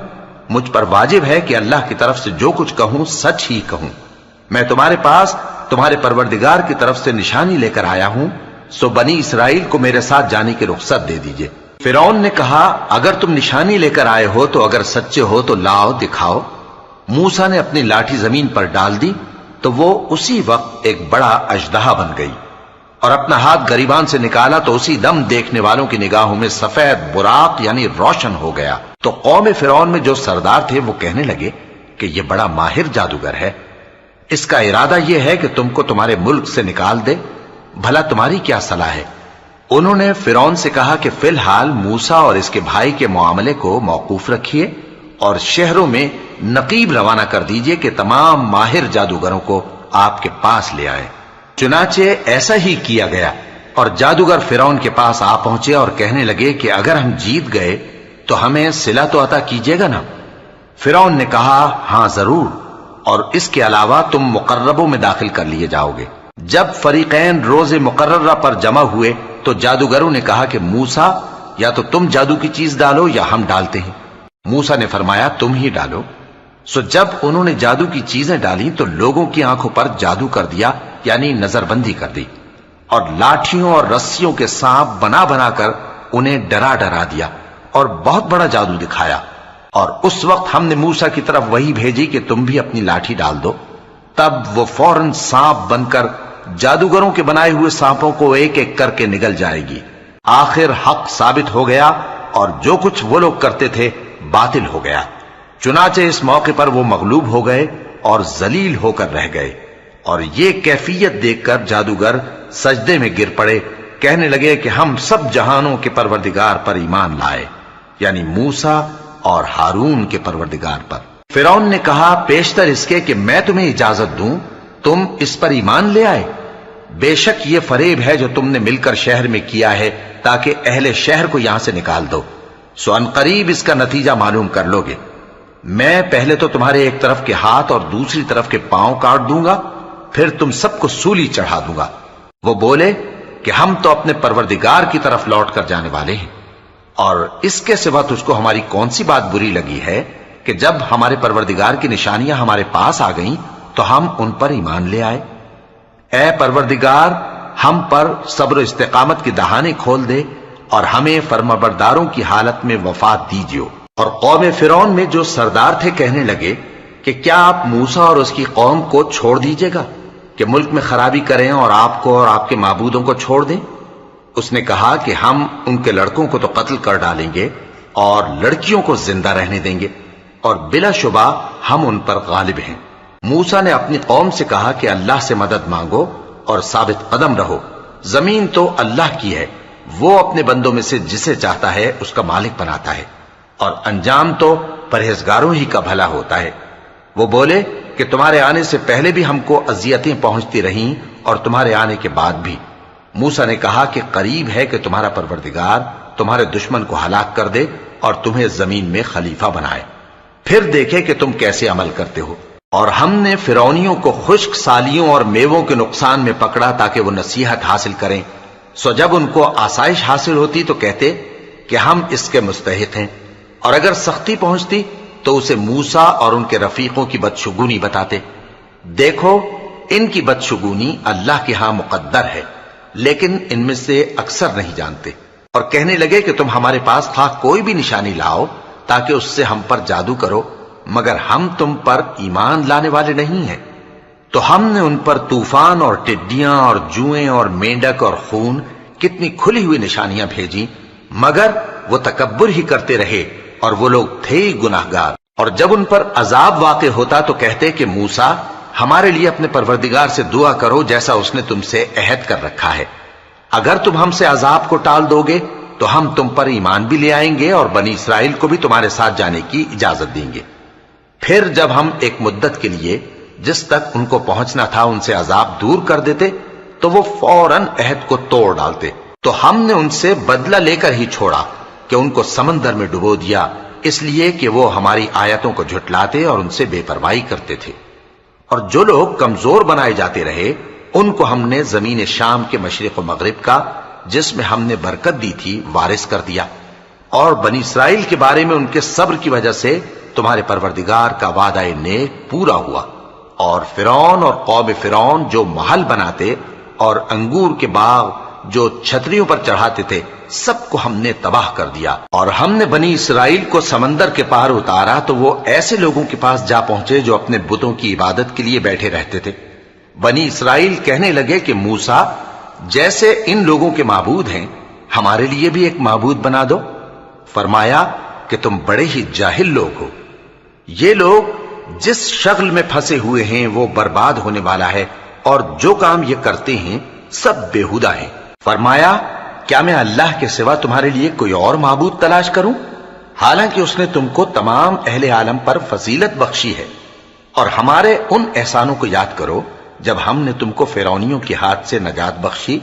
مجھ پر واجب ہے کہ اللہ کی طرف سے جو کچھ کہوں سچ ہی کہوں۔ میں تمہارے پاس تمہارے پروردگار کی طرف سے نشانی لے کر آیا ہوں، سو بنی اسرائیل کو میرے ساتھ جانے کی رخصت دے دیجئے۔ فرعون نے کہا اگر تم نشانی لے کر آئے ہو تو اگر سچے ہو تو لاؤ دکھاؤ۔ موسیٰ نے اپنی لاٹھی زمین پر ڈال دی تو وہ اسی وقت ایک بڑا اژدہا بن گئی، اور اپنا ہاتھ گریبان سے نکالا تو اسی دم دیکھنے والوں کی نگاہوں میں سفید براق یعنی روشن ہو گیا۔ تو قوم فرعون میں جو سردار تھے وہ کہنے لگے کہ یہ بڑا ماہر جادوگر ہے، اس کا ارادہ یہ ہے کہ تم کو تمہارے ملک سے نکال دے، بھلا تمہاری کیا صلاح ہے؟ انہوں نے فرعون سے کہا کہ فی الحال موسیٰ اور اس کے بھائی کے معاملے کو موقوف رکھیے اور شہروں میں نقیب روانہ کر دیجئے کہ تمام ماہر جادوگروں کو آپ کے پاس لے آئیں۔ چنانچہ ایسا ہی کیا گیا، اور جادوگر فرعون کے پاس آ پہنچے اور کہنے لگے کہ اگر ہم جیت گئے تو ہمیں صلہ تو عطا کیجیے گا نا؟ فرعون نے کہا ہاں ضرور، اور اس کے علاوہ تم مقربوں میں داخل کر لیے جاؤ گے۔ جب فریقین روز مقررہ پر جمع ہوئے تو جادوگروں نے کہا کہ موسیٰ یا تو تم جادو کی چیز ڈالو یا ہم ڈالتے ہیں۔ موسیٰ نے فرمایا تم ہی ڈالو۔ سو جب انہوں نے جادو کی چیزیں ڈالیں تو لوگوں کی آنکھوں پر جادو کر دیا، یعنی نظر بندی کر دی، اور لاٹھیوں اور رسیوں کے سانپ بنا بنا کر انہیں ڈرا ڈرا دیا اور بہت بڑا جادو دکھایا۔ اور اس وقت ہم نے موسیٰ کی طرف وحی بھیجی کہ تم بھی اپنی لاٹھی ڈال دو، تب وہ فوراً سانپ بن کر جادوگروں کے بنائے ہوئے سانپوں کو ایک ایک کر کے نگل جائے گی۔ آخر حق ثابت ہو گیا اور جو کچھ وہ لوگ کرتے تھے باطل ہو گیا۔ چنانچہ اس موقع پر وہ مغلوب ہو گئے اور ذلیل ہو کر رہ گئے، اور یہ کیفیت دیکھ کر جادوگر سجدے میں گر پڑے، کہنے لگے کہ ہم سب جہانوں کے پروردگار پر ایمان لائے، یعنی موسیٰ اور ہارون کے پروردگار پر۔ فرعون نے کہا پیشتر اس کے کہ میں تمہیں اجازت دوں تم اس پر ایمان لے آئے، بے شک یہ فریب ہے جو تم نے مل کر شہر میں کیا ہے تاکہ اہل شہر کو یہاں سے نکال دو، سو ان قریب اس کا نتیجہ معلوم کر لو گے۔ میں پہلے تو تمہارے ایک طرف کے ہاتھ اور دوسری طرف کے پاؤں کاٹ دوں گا، پھر تم سب کو سولی چڑھا دوں گا۔ وہ بولے کہ ہم تو اپنے پروردگار کی طرف لوٹ کر جانے والے ہیں، اور اس کے سوا تجھ کو ہماری کون سی بات بری لگی ہے کہ جب ہمارے پروردگار کی نشانیاں ہمارے پاس آ گئیں تو ہم ان پر ایمان لے آئے۔ اے پروردگار، ہم پر صبر و استقامت کی دہانے کھول دے اور ہمیں فرمانبرداروں کی حالت میں وفات دیجیو۔ اور قوم فرعون میں جو سردار تھے کہنے لگے کہ کیا آپ موسیٰ اور اس کی قوم کو چھوڑ دیجیے گا کہ ملک میں خرابی کریں اور آپ کو اور آپ کے معبودوں کو چھوڑ دیں؟ اس نے کہا کہ ہم ان کے لڑکوں کو تو قتل کر ڈالیں گے اور لڑکیوں کو زندہ رہنے دیں گے، اور بلا شبہ ہم ان پر غالب ہیں۔ موسیٰ نے اپنی قوم سے کہا کہ اللہ سے مدد مانگو اور ثابت قدم رہو، زمین تو اللہ کی ہے، وہ اپنے بندوں میں سے جسے چاہتا ہے اس کا مالک بناتا ہے، اور انجام تو پرہیزگاروں ہی کا بھلا ہوتا ہے۔ وہ بولے کہ تمہارے آنے سے پہلے بھی ہم کو اذیتیں پہنچتی رہیں اور تمہارے آنے کے بعد بھی۔ موسیٰ نے کہا کہ قریب ہے کہ تمہارا پروردگار تمہارے دشمن کو ہلاک کر دے اور تمہیں زمین میں خلیفہ بنائے، پھر دیکھے کہ تم کیسے عمل کرتے ہو۔ اور ہم نے فرعونیوں کو خشک سالیوں اور میووں کے نقصان میں پکڑا تاکہ وہ نصیحت حاصل کریں، سو جب ان کو آسائش حاصل ہوتی تو کہتے کہ ہم اس کے مستحق ہیں، اور اگر سختی پہنچتی تو اسے موسیٰ اور ان کے رفیقوں کی بدشگونی بتاتے۔ دیکھو ان کی بدشگونی اللہ کے ہاں مقدر ہے، لیکن ان میں سے اکثر نہیں جانتے۔ اور کہنے لگے کہ تم ہمارے پاس خواہ کوئی بھی نشانی لاؤ تاکہ اس سے ہم پر جادو کرو، مگر ہم تم پر ایمان لانے والے نہیں ہیں۔ تو ہم نے ان پر طوفان اور ٹڈیاں اور جوئیں اور مینڈک اور خون کتنی کھلی ہوئی نشانیاں بھیجی، مگر وہ تکبر ہی کرتے رہے اور وہ لوگ تھے ہی گناہگار۔ اور جب ان پر عذاب واقع ہوتا تو کہتے کہ موسیٰ ہمارے لیے اپنے پروردگار سے دعا کرو جیسا اس نے تم سے عہد کر رکھا ہے، اگر تم ہم سے عذاب کو ٹال دو گے تو ہم تم پر ایمان بھی لے آئیں گے اور بنی اسرائیل کو بھی تمہارے ساتھ جانے کی اجازت دیں گے۔ پھر جب ہم ایک مدت کے لیے جس تک ان کو پہنچنا تھا ان سے عذاب دور کر دیتے تو وہ فوراً عہد کو توڑ ڈالتے، تو ہم نے ان سے بدلہ لے کر ہی چھوڑا کہ ان کو سمندر میں ڈبو دیا، اس لیے کہ وہ ہماری آیتوں کو جھٹلاتے اور ان سے بے پرواہی کرتے تھے۔ اور جو لوگ کمزور بنائے جاتے رہے ان کو ہم نے زمین شام کے مشرق و مغرب کا جس میں ہم نے برکت دی تھی وارث کر دیا، اور بنی اسرائیل کے بارے میں ان کے صبر کی وجہ سے تمہارے پروردگار کا وعدہ نیک پورا ہوا۔ اور فرعون اور قوم فرعون جو محل بناتے اور انگور کے باغ جو چھتریوں پر چڑھاتے تھے سب کو ہم نے تباہ کر دیا۔ اور ہم نے بنی اسرائیل کو سمندر کے پار اتارا تو وہ ایسے لوگوں کے پاس جا پہنچے جو اپنے بتوں کی عبادت کے لیے بیٹھے رہتے تھے۔ بنی اسرائیل کہنے لگے کہ موسیٰ جیسے ان لوگوں کے معبود ہیں ہمارے لیے بھی ایک معبود بنا دو۔ فرمایا کہ تم بڑے ہی جاہل لوگ ہو، یہ لوگ جس شغل میں پھنسے ہوئے ہیں وہ برباد ہونے والا ہے، اور جو کام یہ کرتے ہیں سب بےہودہ ہیں۔ فرمایا کیا میں اللہ کے سوا تمہارے لیے کوئی اور معبود تلاش کروں، حالانکہ اس نے تم کو تمام اہل عالم پر فضیلت بخشی ہے۔ اور ہمارے ان احسانوں کو یاد کرو جب ہم نے تم کو فرعونیوں کے ہاتھ سے نجات بخشی،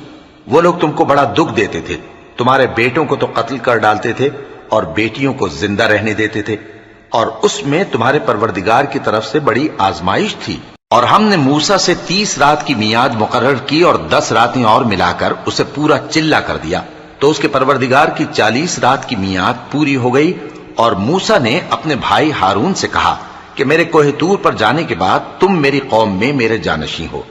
وہ لوگ تم کو بڑا دکھ دیتے تھے، تمہارے بیٹوں کو تو قتل کر ڈالتے تھے اور بیٹیوں کو زندہ رہنے دیتے تھے، اور اس میں تمہارے پروردگار کی طرف سے بڑی آزمائش تھی۔ اور ہم نے موسیٰ سے 30 رات کی میعاد مقرر کی اور 10 راتیں اور ملا کر اسے پورا چلہ کر دیا، تو اس کے پروردگار کی 40 رات کی میعاد پوری ہو گئی، اور موسیٰ نے اپنے بھائی ہارون سے کہا کہ میرے کوہ طور پر جانے کے بعد تم میری قوم میں میرے جانشین ہو،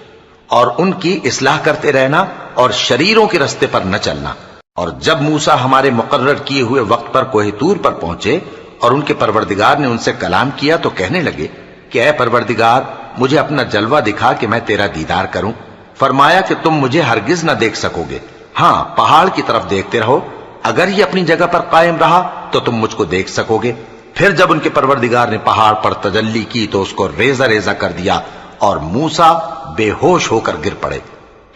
اور ان کی اصلاح کرتے رہنا اور شریروں کے رستے پر نہ چلنا۔ اور جب موسیٰ ہمارے مقرر کیے ہوئے وقت پر کوہ طور پر پہنچے اور ان کے پروردگار نے ان سے کلام کیا تو کہنے لگے کہ اے پروردگار، مجھے اپنا جلوہ دکھا کہ میں تیرا دیدار کروں۔ فرمایا کہ تم مجھے ہرگز نہ دیکھ سکو گے، ہاں پہاڑ کی طرف دیکھتے رہو، اگر یہ اپنی جگہ پر قائم رہا تو تم مجھ کو دیکھ سکو گے۔ پھر جب ان کے پروردگار نے پہاڑ پر تجلی کی تو اس کو ریزہ ریزہ کر دیا اور موسیٰ بے ہوش ہو کر گر پڑے۔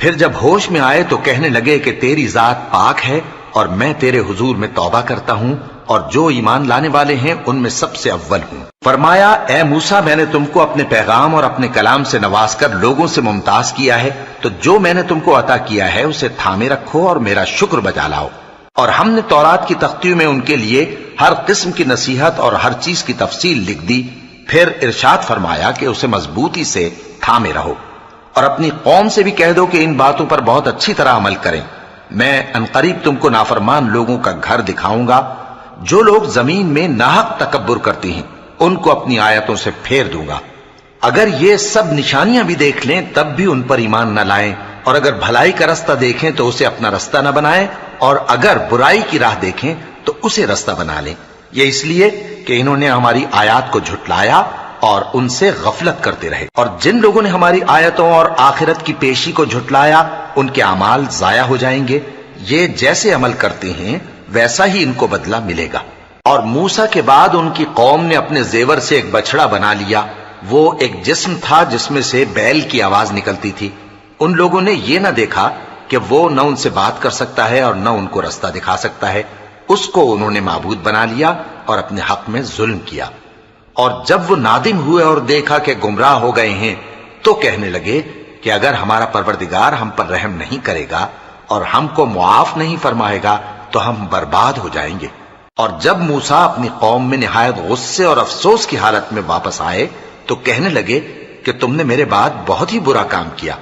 پھر جب ہوش میں آئے تو کہنے لگے کہ تیری ذات پاک ہے اور میں تیرے حضور میں توبہ کرتا ہوں، اور جو ایمان لانے والے ہیں ان میں سب سے اول ہوں۔ فرمایا اے موسیٰ، میں نے تم کو اپنے پیغام اور اپنے کلام سے نواز کر لوگوں سے ممتاز کیا ہے، تو جو میں نے تم کو عطا کیا ہے اسے تھامے رکھو اور میرا شکر بجا لاؤ۔ اور ہم نے تورات کی تختیوں میں ان کے لیے ہر قسم کی نصیحت اور ہر چیز کی تفصیل لکھ دی۔ پھر ارشاد فرمایا کہ اسے مضبوطی سے تھامے رہو، اور اپنی قوم سے بھی کہہ دو کہ ان باتوں پر بہت اچھی طرح عمل کریں۔ میں انقریب تم کو نافرمان لوگوں کا گھر دکھاؤں گا، جو لوگ زمین میں ناحق تکبر کرتی ہیں ان کو اپنی آیتوں سے پھیر دوں گا۔ اگر یہ سب نشانیاں بھی دیکھ لیں تب بھی ان پر ایمان نہ لائیں، اور اگر بھلائی کا رستہ دیکھیں تو اسے اپنا رستہ نہ بنائیں، اور اگر برائی کی راہ دیکھیں تو اسے رستہ بنا لیں۔ یہ اس لیے کہ انہوں نے ہماری آیات کو جھٹلایا اور ان سے غفلت کرتے رہے۔ اور جن لوگوں نے ہماری آیتوں اور آخرت کی پیشی کو جھٹلایا ان کے اعمال ضائع ہو جائیں گے۔ یہ جیسے عمل کرتے ہیں ویسا ہی ان کو بدلہ ملے گا۔ اور موسیٰ کے بعد ان کی قوم نے اپنے زیور سے ایک بچڑا بنا لیا، وہ ایک جسم تھا جس میں سے بیل کی آواز نکلتی تھی۔ ان لوگوں نے یہ نہ دیکھا کہ وہ نہ ان سے بات کر سکتا ہے اور نہ ان کو رستہ دکھا سکتا ہے، اس کو انہوں نے معبود بنا لیا اور اپنے حق میں ظلم کیا۔ اور جب وہ نادم ہوئے اور دیکھا کہ گمراہ ہو گئے ہیں تو کہنے لگے کہ اگر ہمارا پروردگار ہم پر رحم نہیں کرے گا اور ہم کو معاف نہیں فرمائے گا تو ہم برباد ہو جائیں گے۔ اور جب موسیٰ اپنی قوم میں نہایت غصے اور افسوس کی حالت میں واپس آئے تو کہنے لگے کہ تم نے میرے بعد بہت ہی برا کام کیا،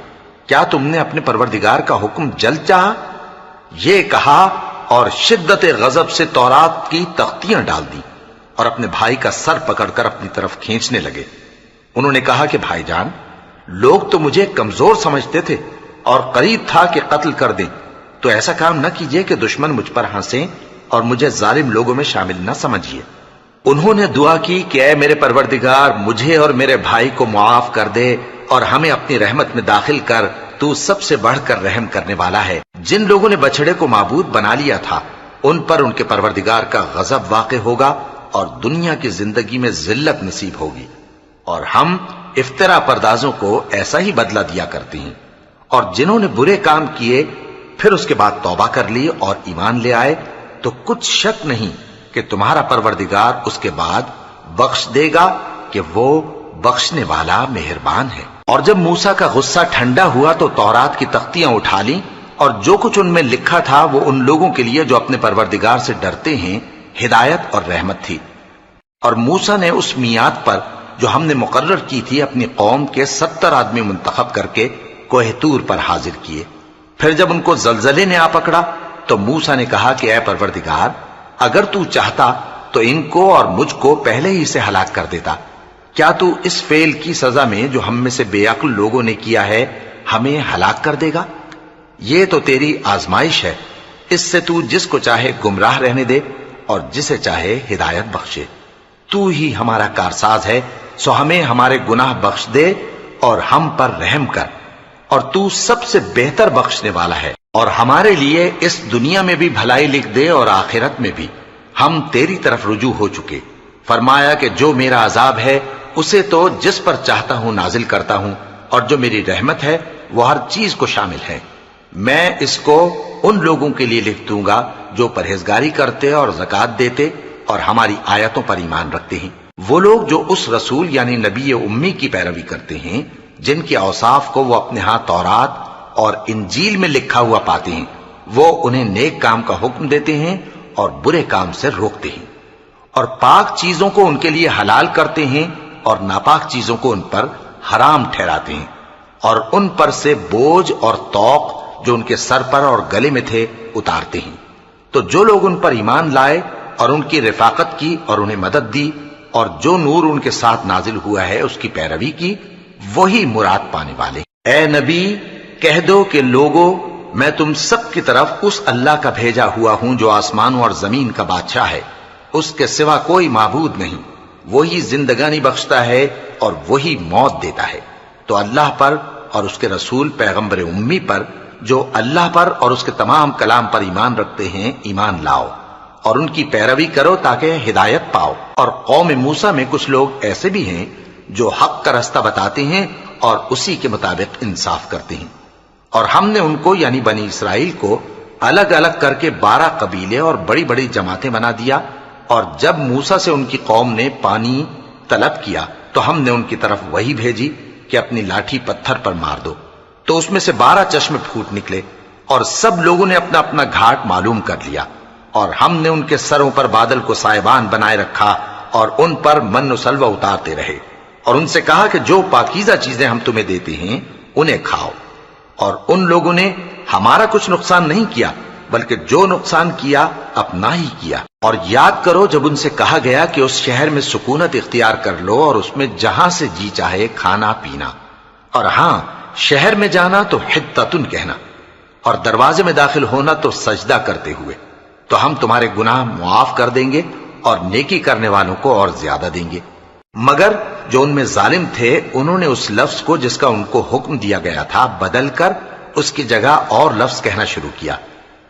کیا تم نے اپنے پروردگار کا حکم جلد چاہا؟ یہ کہا اور شدت غضب سے تورات کی تختیاں ڈال دی اور اپنے بھائی کا سر پکڑ کر اپنی طرف کھینچنے لگے۔ انہوں نے کہا کہ بھائی جان، لوگ تو مجھے کمزور سمجھتے تھے اور قریب تھا کہ قتل کر دیں، تو ایسا کام نہ کیجیے کہ دشمن مجھ پر ہنسیں اور مجھے ظالم لوگوں میں شامل نہ سمجھیے۔ انہوں نے دعا کی کہ اے میرے پروردگار، مجھے اور میرے بھائی کو معاف کر دے اور ہمیں اپنی رحمت میں داخل کر، تو سب سے بڑھ کر رحم کرنے والا ہے۔ جن لوگوں نے بچڑے کو معبود بنا لیا تھا ان پر ان کے پروردگار کا غضب واقع ہوگا اور دنیا کی زندگی میں ذلت نصیب ہوگی، اور ہم افترا پردازوں کو ایسا ہی بدلہ دیا کرتے ہیں۔ اور جنہوں نے برے کام کیے پھر اس کے بعد توبہ کر لی اور ایمان لے آئے تو کچھ شک نہیں کہ تمہارا پروردگار اس کے بعد بخش دے گا کہ وہ بخشنے والا مہربان ہے۔ اور جب موسیٰ کا غصہ ٹھنڈا ہوا تو تورات کی تختیاں اٹھا لیں، اور جو کچھ ان میں لکھا تھا وہ ان لوگوں کے لیے جو اپنے پروردگار سے ڈرتے ہیں ہدایت اور رحمت تھی۔ اور موسیٰ نے اس میعاد پر جو ہم نے مقرر کی تھی اپنی قوم کے 70 آدمی منتخب کر کے کوہ طور پر حاضر کیے۔ پھر جب ان کو زلزلے نے آ پکڑا تو موسیٰ نے کہا کہ اے پروردگار، اگر تو چاہتا تو ان کو اور مجھ کو پہلے ہی سے ہلاک کر دیتا۔ کیا تو اس فعل کی سزا میں جو ہم میں سے بے عقل لوگوں نے کیا ہے ہمیں ہلاک کر دے گا؟ یہ تو تیری آزمائش ہے، اس سے تو جس کو چاہے گمراہ رہنے دے اور جسے چاہے ہدایت بخشے۔ تو ہی ہمارا کارساز ہے، سو ہمیں ہمارے گناہ بخش دے اور ہم پر رحم کر، اور تو سب سے بہتر بخشنے والا ہے۔ اور ہمارے لیے اس دنیا میں بھی بھلائی لکھ دے اور آخرت میں بھی، ہم تیری طرف رجوع ہو چکے۔ فرمایا کہ جو میرا عذاب ہے اسے تو جس پر چاہتا ہوں نازل کرتا ہوں، اور جو میری رحمت ہے وہ ہر چیز کو شامل ہے۔ میں اس کو ان لوگوں کے لیے لکھ دوں گا جو پرہیزگاری کرتے اور زکوٰۃ دیتے اور ہماری آیتوں پر ایمان رکھتے ہیں۔ وہ لوگ جو اس رسول یعنی نبی امی کی پیروی کرتے ہیں جن کے اوصاف کو وہ اپنے ہاں تورات اور انجیل میں لکھا ہوا پاتے ہیں، وہ انہیں نیک کام کا حکم دیتے ہیں اور برے کام سے روکتے ہیں، اور پاک چیزوں کو ان کے لیے حلال کرتے ہیں اور ناپاک چیزوں کو ان پر حرام ٹھہراتے ہیں، اور ان پر سے بوجھ اور طوق جو ان کے سر پر اور گلے میں تھے اتارتے ہیں۔ تو جو لوگ ان پر ایمان لائے اور ان کی رفاقت کی اور انہیں مدد دی اور جو نور ان کے ساتھ نازل ہوا ہے اس کی پیروی کی، وہی مراد پانے والے۔ اے نبی کہہ دو کہ لوگو، میں تم سب کی طرف اس اللہ کا بھیجا ہوا ہوں جو آسمانوں اور زمین کا بادشاہ ہے، اس کے سوا کوئی معبود نہیں، وہی زندگانی بخشتا ہے اور وہی موت دیتا ہے۔ تو اللہ پر اور اس کے رسول پیغمبر امی پر جو اللہ پر اور اس کے تمام کلام پر ایمان رکھتے ہیں ایمان لاؤ اور ان کی پیروی کرو تاکہ ہدایت پاؤ۔ اور قوم موسیٰ میں کچھ لوگ ایسے بھی ہیں جو حق کا رستہ بتاتے ہیں اور اسی کے مطابق انصاف کرتے ہیں۔ اور ہم نے ان کو یعنی بنی اسرائیل کو الگ الگ کر کے 12 قبیلے اور بڑی بڑی جماعتیں بنا دیا، اور جب موسیٰ سے ان کی قوم نے پانی طلب کیا تو ہم نے ان کی طرف وہی بھیجی کہ اپنی لاٹھی پتھر پر مار دو، تو اس میں سے 12 چشمے پھوٹ نکلے، اور سب لوگوں نے اپنا اپنا گھاٹ معلوم کر لیا، اور ہم نے ان کے سروں پر بادل کو سائبان بنائے رکھا اور ان پر من و سلوہ اتارتے رہے، اور ان سے کہا کہ جو پاکیزہ چیزیں ہم تمہیں دیتے ہیں انہیں کھاؤ۔ اور ان لوگوں نے ہمارا کچھ نقصان نہیں کیا بلکہ جو نقصان کیا اپنا ہی کیا۔ اور یاد کرو جب ان سے کہا گیا کہ اس شہر میں سکونت اختیار کر لو اور اس میں جہاں سے جی چاہے کھانا پینا، اور ہاں شہر میں جانا تو حتتن کہنا، اور دروازے میں داخل ہونا تو سجدہ کرتے ہوئے، تو ہم تمہارے گناہ معاف کر دیں گے اور نیکی کرنے والوں کو اور زیادہ دیں گے۔ مگر جو ان میں ظالم تھے انہوں نے اس لفظ کو جس کا ان کو حکم دیا گیا تھا بدل کر اس کی جگہ اور لفظ کہنا شروع کیا،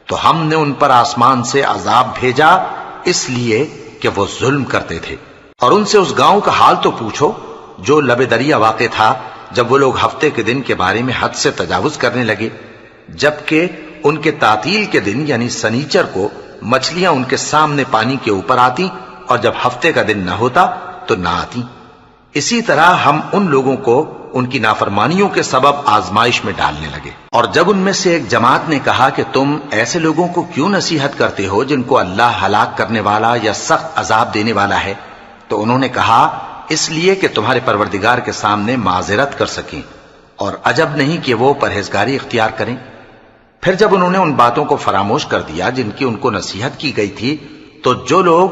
تو ہم نے ان پر آسمان سے عذاب بھیجا اس لیے کہ وہ ظلم کرتے تھے۔ اور ان سے اس گاؤں کا حال تو پوچھو جو لب دریا واقع تھا، جب وہ لوگ ہفتے کے دن کے بارے میں حد سے تجاوز کرنے لگے، جبکہ ان کے تعطیل کے دن یعنی سنیچر کو مچھلیاں ان کے سامنے پانی کے اوپر آتی، اور جب ہفتے کا دن نہ ہوتا تو نہ آتی۔ اسی طرح ہم ان لوگوں کو ان کی نافرمانیوں کے سبب آزمائش میں ڈالنے لگے۔ اور جب ان میں سے ایک جماعت نے کہا کہ تم ایسے لوگوں کو کیوں نصیحت کرتے ہو جن کو اللہ ہلاک کرنے والا یا سخت عذاب دینے والا ہے، تو انہوں نے کہا اس لیے کہ تمہارے پروردگار کے سامنے معذرت کر سکیں، اور عجب نہیں کہ وہ پرہیزگاری اختیار کریں۔ پھر جب انہوں نے ان باتوں کو فراموش کر دیا جن کی ان کو نصیحت کی گئی تھی، تو جو لوگ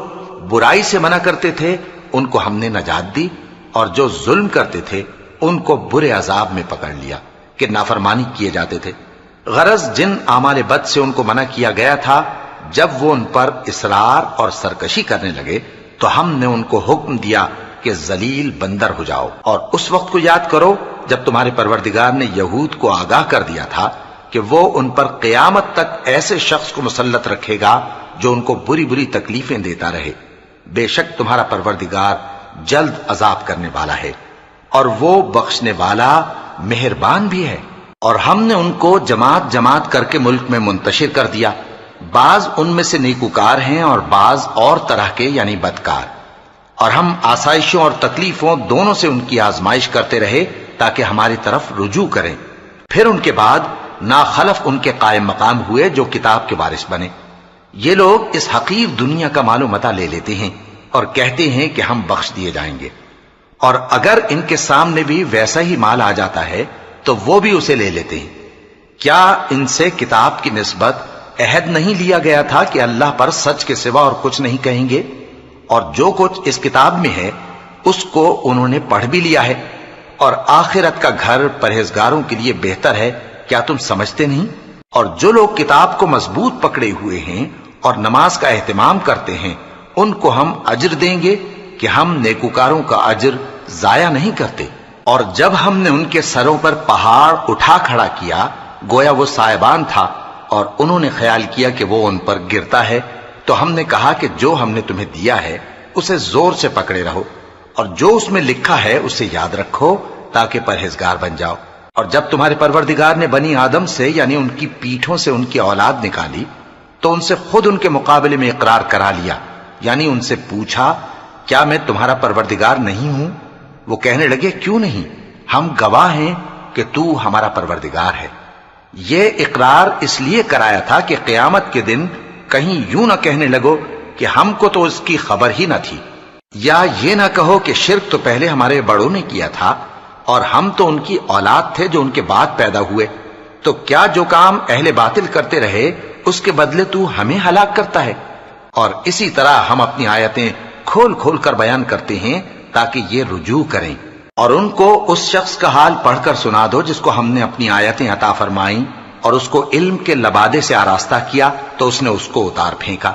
برائی سے منع کرتے تھے ان کو ہم نے نجات دی، اور جو ظلم کرتے تھے ان کو برے عذاب میں پکڑ لیا کہ نافرمانی کیے جاتے تھے۔ غرض جن اعمال بد سے ان کو منع کیا گیا تھا، جب وہ ان پر اصرار اور سرکشی کرنے لگے تو ہم نے ان کو حکم دیا کہ ذلیل بندر ہو جاؤ۔ اور اس وقت کو یاد کرو جب تمہارے پروردگار نے یہود کو آگاہ کر دیا تھا کہ وہ ان پر قیامت تک ایسے شخص کو مسلط رکھے گا جو ان کو بری بری تکلیفیں دیتا رہے۔ بے شک تمہارا پروردگار جلد عذاب کرنے والا ہے اور وہ بخشنے والا مہربان بھی ہے۔ اور ہم نے ان کو جماعت جماعت کر کے ملک میں منتشر کر دیا، بعض ان میں سے نیکوکار ہیں اور بعض اور طرح کے یعنی بدکار، اور ہم آسائشوں اور تکلیفوں دونوں سے ان کی آزمائش کرتے رہے تاکہ ہماری طرف رجوع کریں۔ پھر ان کے بعد ناخلف ان کے قائم مقام ہوئے جو کتاب کے وارث بنے۔ یہ لوگ اس حقیر دنیا کا مال و متاع لے لیتے ہیں اور کہتے ہیں کہ ہم بخش دیے جائیں گے، اور اگر ان کے سامنے بھی ویسا ہی مال آ جاتا ہے تو وہ بھی اسے لے لیتے ہیں۔ کیا ان سے کتاب کی نسبت عہد نہیں لیا گیا تھا کہ اللہ پر سچ کے سوا اور کچھ نہیں کہیں گے؟ اور جو کچھ اس کتاب میں ہے اس کو انہوں نے پڑھ بھی لیا ہے، اور آخرت کا گھر پرہیزگاروں کے لیے بہتر ہے، کیا تم سمجھتے نہیں؟ اور جو لوگ کتاب کو مضبوط پکڑے ہوئے ہیں اور نماز کا اہتمام کرتے ہیں ان کو ہم اجر دیں گے کہ ہم نیکوکاروں کا اجر ضائع نہیں کرتے۔ اور جب ہم نے ان کے سروں پر پہاڑ اٹھا کھڑا کیا گویا وہ سائبان تھا، اور انہوں نے خیال کیا کہ وہ ان پر گرتا ہے، تو ہم نے کہا کہ جو ہم نے تمہیں دیا ہے اسے زور سے پکڑے رہو، اور جو اس میں لکھا ہے اسے یاد رکھو تاکہ پرہیزگار بن جاؤ۔ اور جب تمہارے پروردگار نے بنی آدم سے یعنی ان کی پیٹھوں سے ان کی اولاد نکالی تو ان سے خود ان کے مقابلے میں اقرار کرا لیا، یعنی ان سے پوچھا کیا میں تمہارا پروردگار نہیں ہوں؟ وہ کہنے لگے کیوں نہیں، ہم گواہ ہیں کہ تو ہمارا پروردگار ہے۔ یہ اقرار اس لیے کرایا تھا کہ قیامت کے دن کہیں یوں نہ کہنے لگو کہ ہم کو تو اس کی خبر ہی نہ تھی، یا یہ نہ کہو کہ شرک تو پہلے ہمارے بڑوں نے کیا تھا اور ہم تو ان کی اولاد تھے جو ان کے بعد پیدا ہوئے۔ تو کیا جو کام اہل باطل کرتے رہے اس کے بدلے تو ہمیں ہلاک کرتا ہے؟ اور اسی طرح ہم اپنی آیتیں کھول کھول کر بیان کرتے ہیں تاکہ یہ رجوع کریں۔ اور ان کو اس شخص کا حال پڑھ کر سنا دو جس کو ہم نے اپنی آیتیں عطا فرمائیں اور اس کو علم کے لبادے سے آراستہ کیا تو اس نے اس کو اتار پھینکا،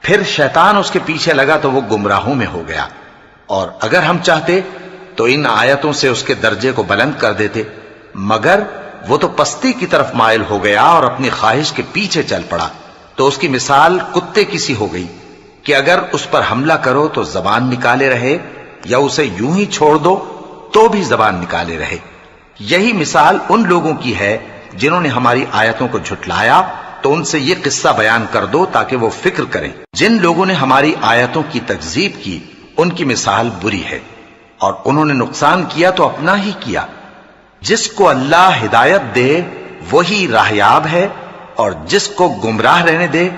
پھر شیطان اس کے پیچھے لگا تو وہ گمراہوں میں ہو گیا۔ اور اگر ہم چاہتے تو ان آیتوں سے اس کے درجے کو بلند کر دیتے، مگر وہ تو پستی کی طرف مائل ہو گیا اور اپنی خواہش کے پیچھے چل پڑا، تو اس کی مثال کتے کی سی ہو گئی کہ اگر اس پر حملہ کرو تو زبان نکالے رہے، یا اسے یوں ہی چھوڑ دو تو بھی زبان نکالے رہے۔ یہی مثال ان لوگوں کی ہے جنہوں نے ہماری آیتوں کو جھٹلایا، تو ان سے یہ قصہ بیان کر دو تاکہ وہ فکر کریں۔ جن لوگوں نے ہماری آیتوں کی تکذیب کی ان کی مثال بری ہے، اور انہوں نے نقصان کیا تو اپنا ہی کیا۔ جس کو اللہ ہدایت دے وہی راہیاب ہے، اور جس کو گمراہ رہنے دے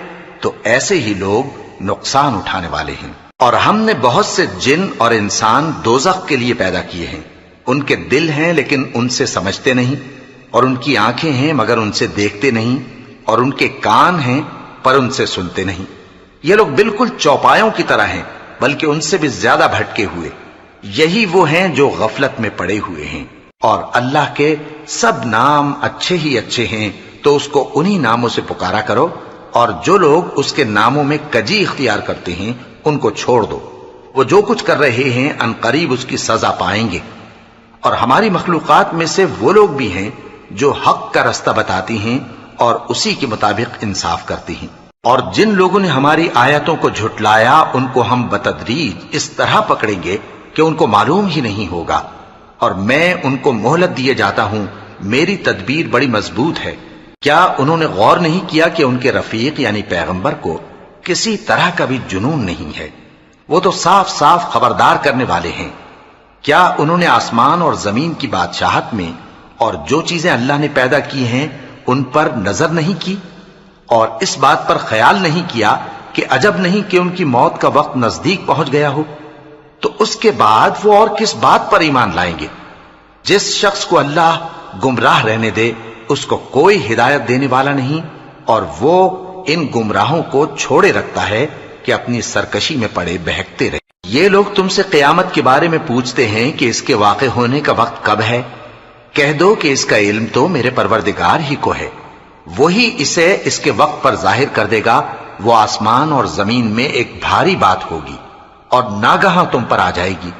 تو ایسے ہی لوگ نقصان اٹھانے والے ہیں۔ اور ہم نے بہت سے جن اور انسان دوزخ کے لیے پیدا کیے ہیں، ان کے دل ہیں لیکن ان سے سمجھتے نہیں، اور ان کی آنکھیں ہیں مگر ان سے دیکھتے نہیں، اور ان کے کان ہیں پر ان سے سنتے نہیں۔ یہ لوگ بالکل چوپایوں کی طرح ہیں، بلکہ ان سے بھی زیادہ بھٹکے ہوئے۔ یہی وہ ہیں جو غفلت میں پڑے ہوئے ہیں۔ اور اللہ کے سب نام اچھے ہی اچھے ہیں، تو اس کو انہی ناموں سے پکارا کرو، اور جو لوگ اس کے ناموں میں کجی اختیار کرتے ہیں ان کو چھوڑ دو۔ وہ جو کچھ کر رہے ہیں عنقریب اس کی سزا پائیں گے۔ اور ہماری مخلوقات میں سے وہ لوگ بھی ہیں جو حق کا رستہ بتاتی ہیں اور اسی کے مطابق انصاف کرتی ہیں۔ اور جن لوگوں نے ہماری آیتوں کو جھٹلایا ان کو ہم بتدریج اس طرح پکڑیں گے کہ ان کو معلوم ہی نہیں ہوگا، اور میں ان کو مہلت دیے جاتا ہوں، میری تدبیر بڑی مضبوط ہے۔ کیا انہوں نے غور نہیں کیا کہ ان کے رفیق یعنی پیغمبر کو کسی طرح کا بھی جنون نہیں ہے؟ وہ تو صاف صاف خبردار کرنے والے ہیں۔ کیا انہوں نے آسمان اور زمین کی بادشاہت میں اور جو چیزیں اللہ نے پیدا کی ہیں ان پر نظر نہیں کی، اور اس بات پر خیال نہیں کیا کہ عجب نہیں کہ ان کی موت کا وقت نزدیک پہنچ گیا ہو؟ تو اس کے بعد وہ اور کس بات پر ایمان لائیں گے؟ جس شخص کو اللہ گمراہ رہنے دے اس کو کوئی ہدایت دینے والا نہیں، اور وہ ان گمراہوں کو چھوڑے رکھتا ہے کہ اپنی سرکشی میں پڑے بہکتے رہے۔ یہ لوگ تم سے قیامت کے بارے میں پوچھتے ہیں کہ اس کے واقع ہونے کا وقت کب ہے؟ کہہ دو کہ اس کا علم تو میرے پروردگار ہی کو ہے، وہی اسے اس کے وقت پر ظاہر کر دے گا۔ وہ آسمان اور زمین میں ایک بھاری بات ہوگی اور ناگہاں تم پر آ جائے گی۔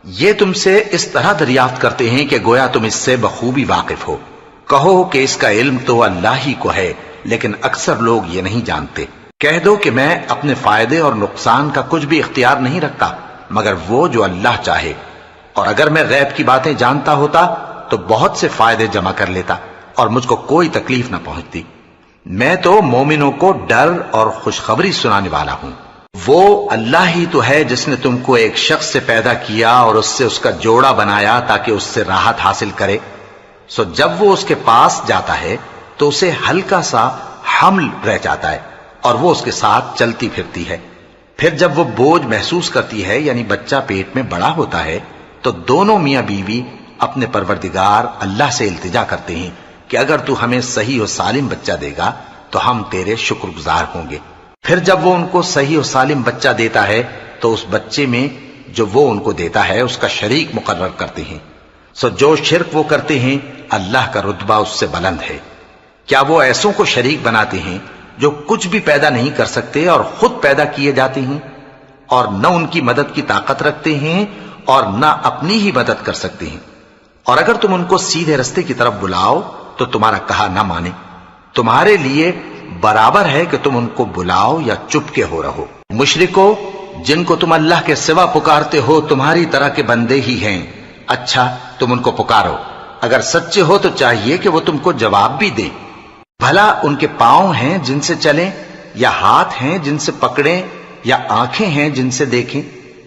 یہ تم سے اس طرح دریافت کرتے ہیں کہ گویا تم اس سے بخوبی واقف ہو۔ کہو کہ اس کا علم تو اللہ ہی کو ہے، لیکن اکثر لوگ یہ نہیں جانتے۔ کہہ دو کہ میں اپنے فائدے اور نقصان کا کچھ بھی اختیار نہیں رکھتا مگر وہ جو اللہ چاہے، اور اگر میں غیب کی باتیں جانتا ہوتا تو بہت سے فائدے جمع کر لیتا اور مجھ کو کوئی تکلیف نہ پہنچتی۔ میں تو مومنوں کو ڈر اور خوشخبری سنانے والا ہوں۔ وہ اللہ ہی تو ہے جس نے تم کو ایک شخص سے پیدا کیا اور اس سے اس کا جوڑا بنایا تاکہ اس سے راحت حاصل کرے۔ سو جب وہ اس کے پاس جاتا ہے تو اسے ہلکا سا حمل رہ جاتا ہے اور وہ اس کے ساتھ چلتی پھرتی ہے۔ پھر جب وہ بوجھ محسوس کرتی ہے یعنی بچہ پیٹ میں بڑا ہوتا ہے تو دونوں میاں بیوی اپنے پروردگار اللہ سے التجا کرتے ہیں کہ اگر تو ہمیں صحیح و سالم بچہ دے گا تو ہم تیرے شکر گزار ہوں گے۔ پھر جب وہ ان کو صحیح و سالم بچہ دیتا ہے تو اس بچے میں جو وہ ان کو دیتا ہے اس کا شریک مقرر کرتے ہیں۔ سو جو شرک وہ کرتے ہیں اللہ کا رتبہ اس سے بلند ہے۔ کیا وہ ایسوں کو شریک بناتے ہیں جو کچھ بھی پیدا نہیں کر سکتے اور خود پیدا کیے جاتے ہیں، اور نہ ان کی مدد کی طاقت رکھتے ہیں اور نہ اپنی ہی مدد کر سکتے ہیں؟ اور اگر تم ان کو سیدھے رستے کی طرف بلاؤ تو تمہارا کہا نہ مانے۔ تمہارے لیے برابر ہے کہ تم ان کو بلاؤ یا چپ کے ہو رہو۔ مشرکو، جن کو تم اللہ کے سوا پکارتے ہو تمہاری طرح کے بندے ہی ہیں۔ اچھا تم ان کو پکارو، اگر سچے ہو تو چاہیے کہ وہ تم کو جواب بھی دیں۔ بھلا ان کے پاؤں ہیں جن سے چلیں، یا ہاتھ ہیں جن سے پکڑیں، یا آنکھیں ہیں جن سے دیکھیں،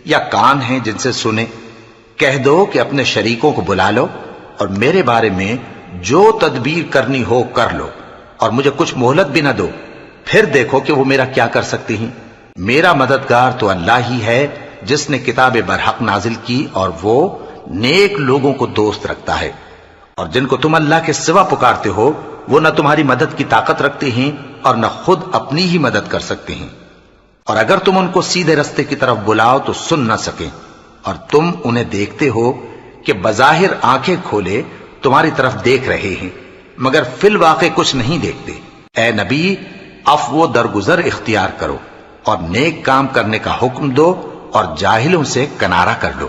یا کان ہیں جن سے سنیں؟ کہہ دو کہ اپنے شریکوں کو بلا لو اور میرے بارے میں جو تدبیر کرنی ہو کر لو، اور مجھے کچھ مہلت بھی نہ دو، پھر دیکھو کہ وہ میرا کیا کر سکتی ہیں۔ میرا مددگار تو اللہ ہی ہے جس نے کتاب برحق نازل کی، اور وہ نیک لوگوں کو دوست رکھتا ہے۔ اور جن کو تم اللہ کے سوا پکارتے ہو وہ نہ تمہاری مدد کی طاقت رکھتے ہیں اور نہ خود اپنی ہی مدد کر سکتے ہیں، اور اگر تم ان کو سیدھے رستے کی طرف بلاؤ تو سن نہ سکیں، اور تم انہیں دیکھتے ہو کہ بظاہر آنکھیں کھولے تمہاری طرف دیکھ رہے ہیں مگر فی الواقع کچھ نہیں دیکھتے۔ اے نبی، عفو و درگزر اختیار کرو اور نیک کام کرنے کا حکم دو اور جاہلوں سے کنارہ کر لو،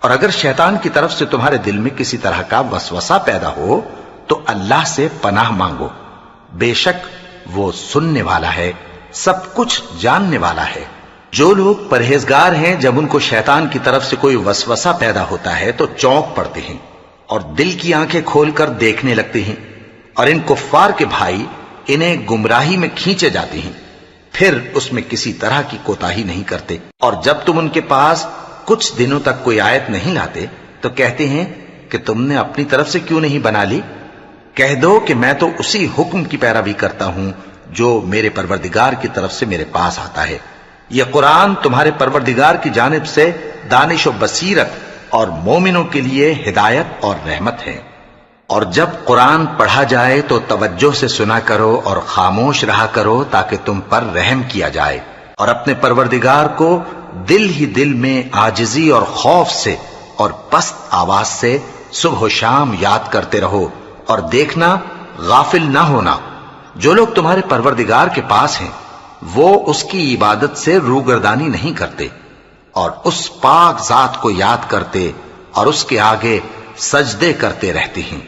اور اگر شیطان کی طرف سے تمہارے دل میں کسی طرح کا وسوسہ پیدا ہو تو اللہ سے پناہ مانگو، بے شک وہ سننے والا ہے، سب کچھ جاننے والا ہے۔ جو لوگ پرہیزگار ہیں جب ان کو شیطان کی طرف سے کوئی وسوسہ پیدا ہوتا ہے تو چونک پڑتے ہیں اور دل کی آنکھیں کھول کر دیکھنے لگتے ہیں، اور ان کفار کے بھائی انہیں گمراہی میں کھینچے جاتے ہیں، پھر اس میں کسی طرح کی کوتاہی نہیں کرتے، اور جب تم ان کے پاس کچھ دنوں تک کوئی آیت نہیں لاتے تو کہتے ہیں کہ تم نے اپنی طرف سے کیوں نہیں بنا لی؟ کہہ دو کہ میں تو اسی حکم کی پیروی کرتا ہوں جو میرے پروردگار کی طرف سے میرے پاس آتا ہے۔ یہ قرآن تمہارے پروردگار کی جانب سے دانش و بصیرت اور مومنوں کے لیے ہدایت اور رحمت ہے۔ اور جب قرآن پڑھا جائے تو توجہ سے سنا کرو اور خاموش رہا کرو تاکہ تم پر رحم کیا جائے، اور اپنے پروردگار کو دل ہی دل میں عاجزی اور خوف سے اور پست آواز سے صبح و شام یاد کرتے رہو، اور دیکھنا غافل نہ ہونا، جو لوگ تمہارے پروردگار کے پاس ہیں وہ اس کی عبادت سے روگردانی نہیں کرتے اور اس پاک ذات کو یاد کرتے اور اس کے آگے سجدے کرتے رہتے ہیں۔